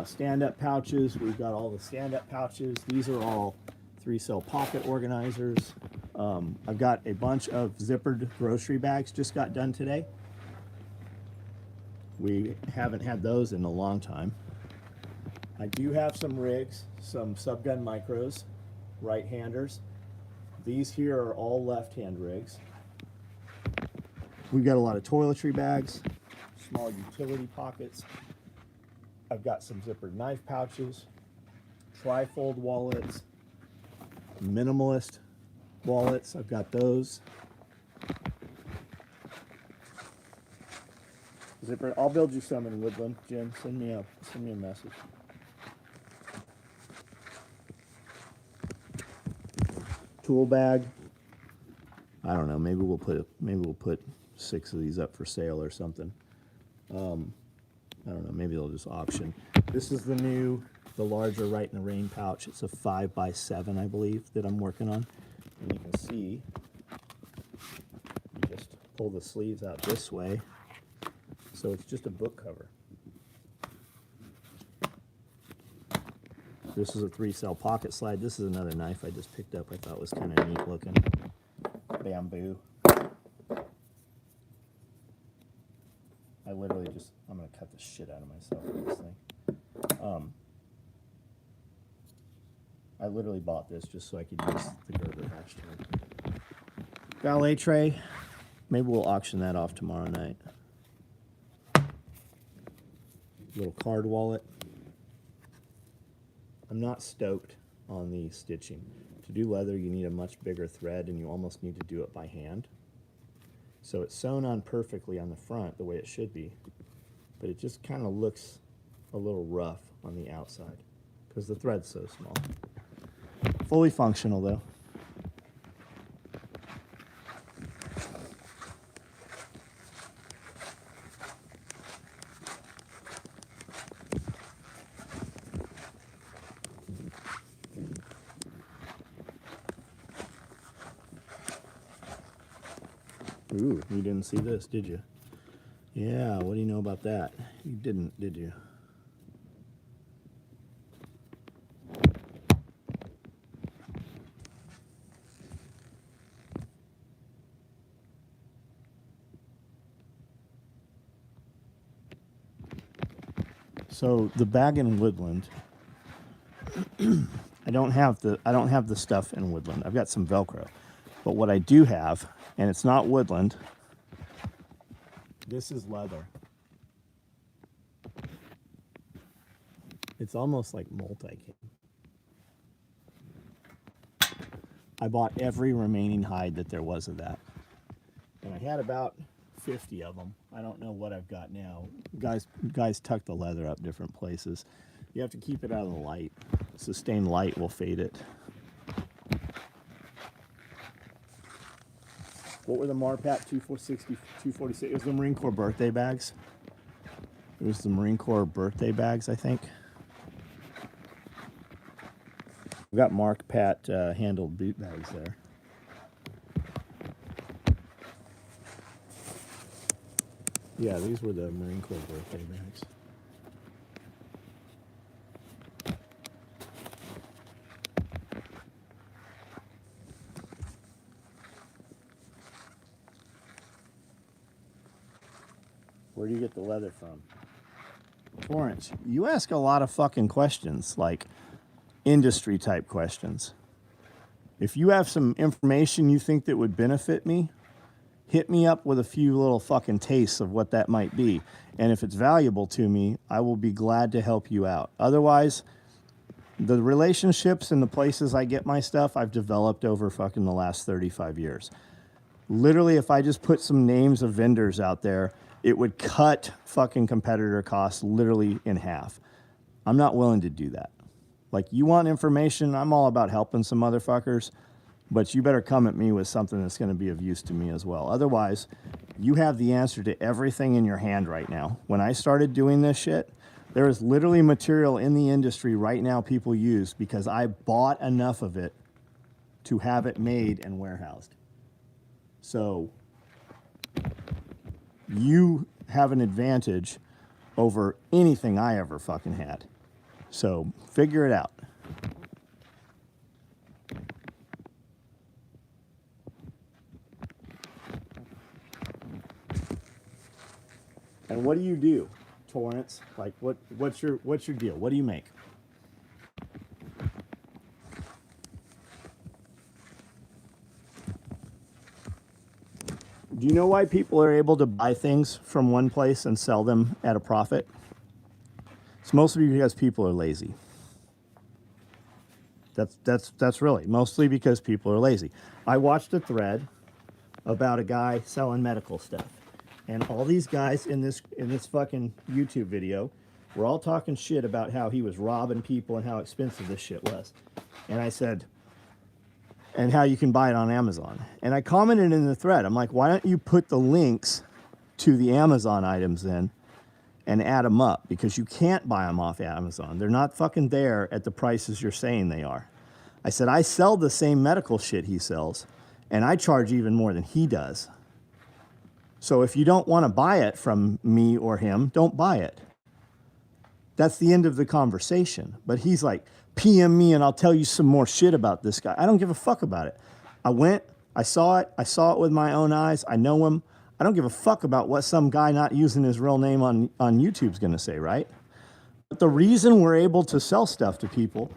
Stand-up pouches. We've got all the stand-up pouches. These are all 3-cell pocket organizers. I've got a bunch of zippered grocery bags just got done today. We haven't had those in a long time. I do have some rigs, some subgun micros, right-handers. These here are all left-hand rigs. We've got a lot of toiletry bags, small utility pockets. I've got some zippered knife pouches, tri-fold wallets, minimalist wallets. I've got those. Zipper. I'll build you some in Woodland, Jim. Send me a message. Tool bag. I don't know. Maybe we'll put 6 of these up for sale or something. I don't know. Maybe they'll just auction. This is the larger Right in the Rain pouch. It's a 5x7, I believe, that I'm working on. And you can see, you just pull the sleeves out this way. So it's just a book cover. This is a 3-cell pocket slide. This is another knife I just picked up. I thought was kind of neat looking. Bamboo. I'm going to cut the shit out of myself with this thing. I literally bought this just so I could use the Gerber hashtag. Valet tray. Maybe we'll auction that off tomorrow night. Little card wallet. I'm not stoked on the stitching. To do leather, you need a much bigger thread, and you almost need to do it by hand. So it's sewn on perfectly on the front, the way it should be, but it just kind of looks a little rough on the outside because the thread's so small. Fully functional, though. Ooh, you didn't see this, did you? Yeah, what do you know about that? You didn't, did you? So the bag in Woodland, I don't have the stuff in Woodland. I've got some Velcro. But what I do have, and it's not Woodland, this is leather. It's almost like multi-cam. I bought every remaining hide that there was of that. And I had about 50 of them. I don't know what I've got now. Guys tuck the leather up different places. You have to keep it out of the light. Sustained light will fade it. What were the Marpat 246? It was the Marine Corps birthday bags. It was the Marine Corps birthday bags, I think. We've got Marpat handled boot bags there. Yeah, these were the Marine Corps birthday bags. Where do you get the leather from? Torrance, you ask a lot of fucking questions, like industry type questions. If you have some information you think that would benefit me, hit me up with a few little fucking tastes of what that might be. And if it's valuable to me, I will be glad to help you out. Otherwise, the relationships and the places I get my stuff, I've developed over fucking the last 35 years. Literally, if I just put some names of vendors out there, it would cut fucking competitor costs literally in half. I'm not willing to do that. Like, you want information, I'm all about helping some motherfuckers, but you better come at me with something that's going to be of use to me as well. Otherwise, you have the answer to everything in your hand right now. When I started doing this shit, there is literally material in the industry right now people use because I bought enough of it to have it made and warehoused. So you have an advantage over anything I ever fucking had. So figure it out. And what do you do, Torrance? Like, what's your deal? What do you make? Do you know why people are able to buy things from one place and sell them at a profit? It's mostly because people are lazy. That's really mostly because people are lazy. I watched a thread about a guy selling medical stuff. And all these guys in this fucking YouTube video were all talking shit about how he was robbing people and how expensive this shit was. And I said, and how you can buy it on Amazon. And I commented in the thread, I'm like, why don't you put the links to the Amazon items in and add them up? Because you can't buy them off Amazon. They're not fucking there at the prices you're saying they are. I said, I sell the same medical shit he sells, and I charge even more than he does. So if you don't want to buy it from me or him, don't buy it. That's the end of the conversation. But he's like, PM me and I'll tell you some more shit about this guy. I don't give a fuck about it. I went, I saw it with my own eyes. I know him. I don't give a fuck about what some guy not using his real name on YouTube's gonna say, right? But the reason we're able to sell stuff to people,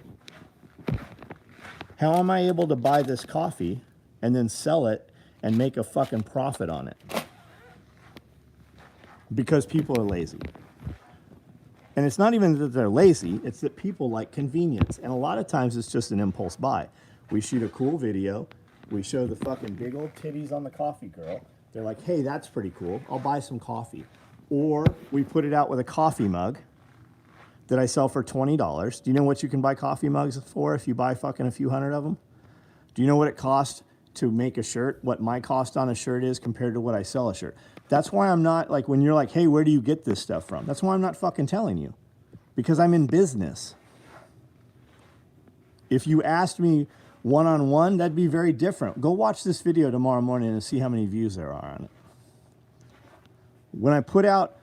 how am I able to buy this coffee and then sell it and make a fucking profit on it? Because people are lazy. And it's not even that they're lazy, it's that people like convenience. And a lot of times it's just an impulse buy. We shoot a cool video, we show the fucking big old titties on the coffee girl. They're like, hey, that's pretty cool, I'll buy some coffee. Or we put it out with a coffee mug that I sell for $20. Do you know what you can buy coffee mugs for if you buy fucking a few hundred of them? Do you know what it costs to make a shirt, what my cost on a shirt is compared to what I sell a shirt? That's why I'm not, like, when you're like, hey, where do you get this stuff from? That's why I'm not fucking telling you. Because I'm in business. If you asked me one-on-one, that'd be very different. Go watch this video tomorrow morning and see how many views there are on it. When I put out,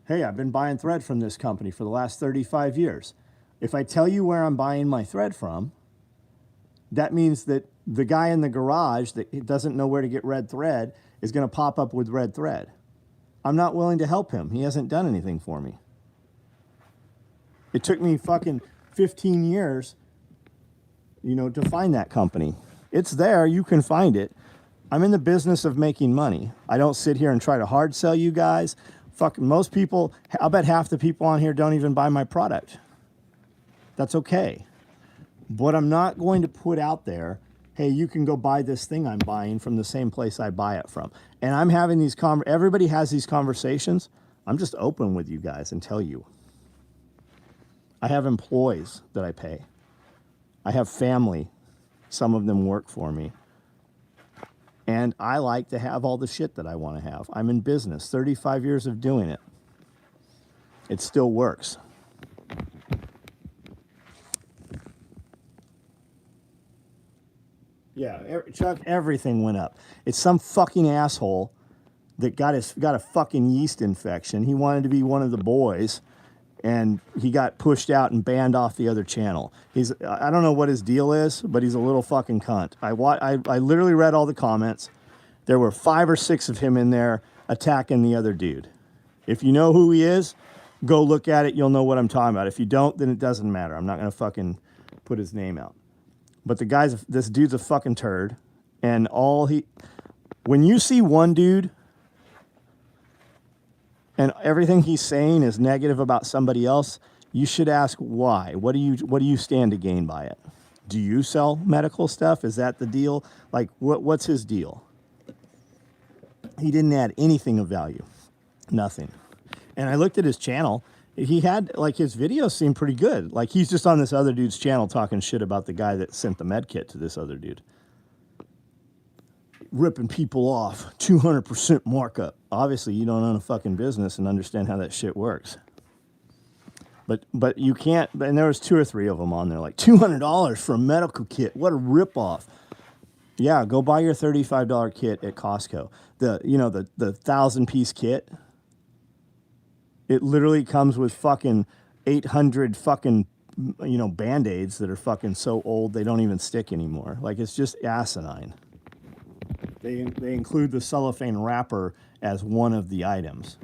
hey, I've been buying thread from this company for the last 35 years. If I tell you where I'm buying my thread from, that means that the guy in the garage that doesn't know where to get red thread is going to pop up with red thread. I'm not willing to help him. He hasn't done anything for me. It took me fucking 15 years, to find that company. It's there. You can find it. I'm in the business of making money. I don't sit here and try to hard sell you guys. Fucking most people, I'll bet half the people on here don't even buy my product. That's okay. But I'm not going to put out there, hey, you can go buy this thing I'm buying from the same place I buy it from. And I'm having these everybody has these conversations. I'm just open with you guys and tell you. I have employees that I pay. I have family. Some of them work for me. And I like to have all the shit that I want to have. I'm in business, 35 years of doing it. It still works. Yeah, Chuck, everything went up. It's some fucking asshole that got a fucking yeast infection. He wanted to be one of the boys, and he got pushed out and banned off the other channel. I don't know what his deal is, but he's a little fucking cunt. I literally read all the comments. There were 5 or 6 of him in there attacking the other dude. If you know who he is, go look at it. You'll know what I'm talking about. If you don't, then it doesn't matter. I'm not going to fucking put his name out. But this dude's a fucking turd. And when you see one dude and everything he's saying is negative about somebody else, you should ask why. What do you stand to gain by it? Do you sell medical stuff? Is that the deal? Like, what's his deal? He didn't add anything of value. Nothing. And I looked at his channel. He had, like, his videos seemed pretty good. Like, he's just on this other dude's channel talking shit about the guy that sent the med kit to this other dude. Ripping people off, 200% markup. Obviously, you don't own a fucking business and understand how that shit works. But you can't, and there was 2 or 3 of them on there, like $200 for a medical kit. What a ripoff. Yeah, go buy your $35 kit at Costco. The 1,000-piece kit. It literally comes with fucking 800 fucking, Band-Aids that are fucking so old they don't even stick anymore. Like, it's just asinine. They include the cellophane wrapper as one of the items.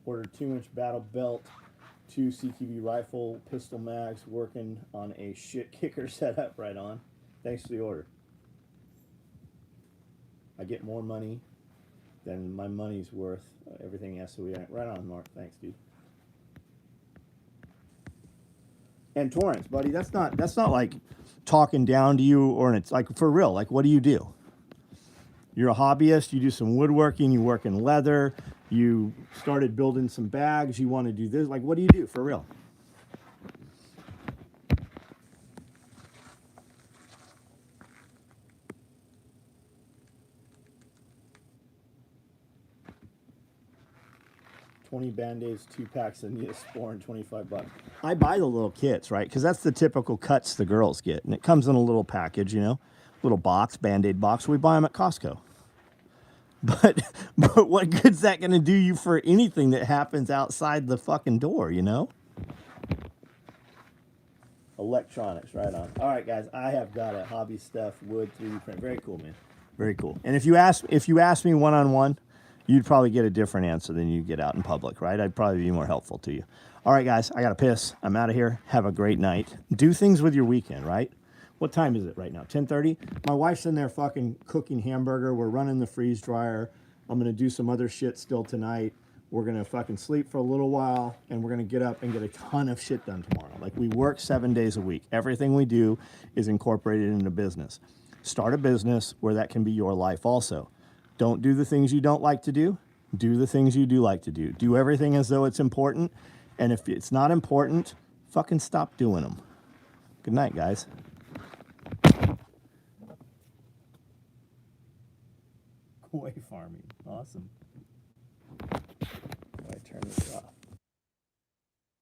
Ordered 2-inch battle belt, 2 CQB rifle, pistol mags, working on a shit kicker setup. Right on. Thanks for the order. I get more money than my money's worth. Everything SOE. Right on, Mark. Thanks, dude. And Torrance, buddy, that's not like talking down to you, or it's like, for real. Like, what do you do? You're a hobbyist. You do some woodworking. You work in leather. You started building some bags. You want to do this. Like, what do you do for real? $20 Band-Aids, 2 packs of Neosporin, $25. I buy the little kits, right? Because that's the typical cuts the girls get. And it comes in a little package, little box, Band-Aid box. We buy them at Costco. But what good's that going to do you for anything that happens outside the fucking door, Electronics, right on. All right, guys, I have got a hobby stuff, wood, 3D print. Very cool, man. Very cool. And if you ask me one-on-one, you'd probably get a different answer than you get out in public, right? I'd probably be more helpful to you. All right, guys, I got to piss. I'm out of here. Have a great night. Do things with your weekend, right? What time is it right now? 10:30? My wife's in there fucking cooking hamburger. We're running the freeze dryer. I'm going to do some other shit still tonight. We're going to fucking sleep for a little while, and we're going to get up and get a ton of shit done tomorrow. Like, we work 7 days a week. Everything we do is incorporated into business. Start a business where that can be your life also. Don't do the things you don't like to do. Do the things you do like to do. Do everything as though it's important. And if it's not important, fucking stop doing them. Good night, guys. Koi farming. Awesome. I turn this off.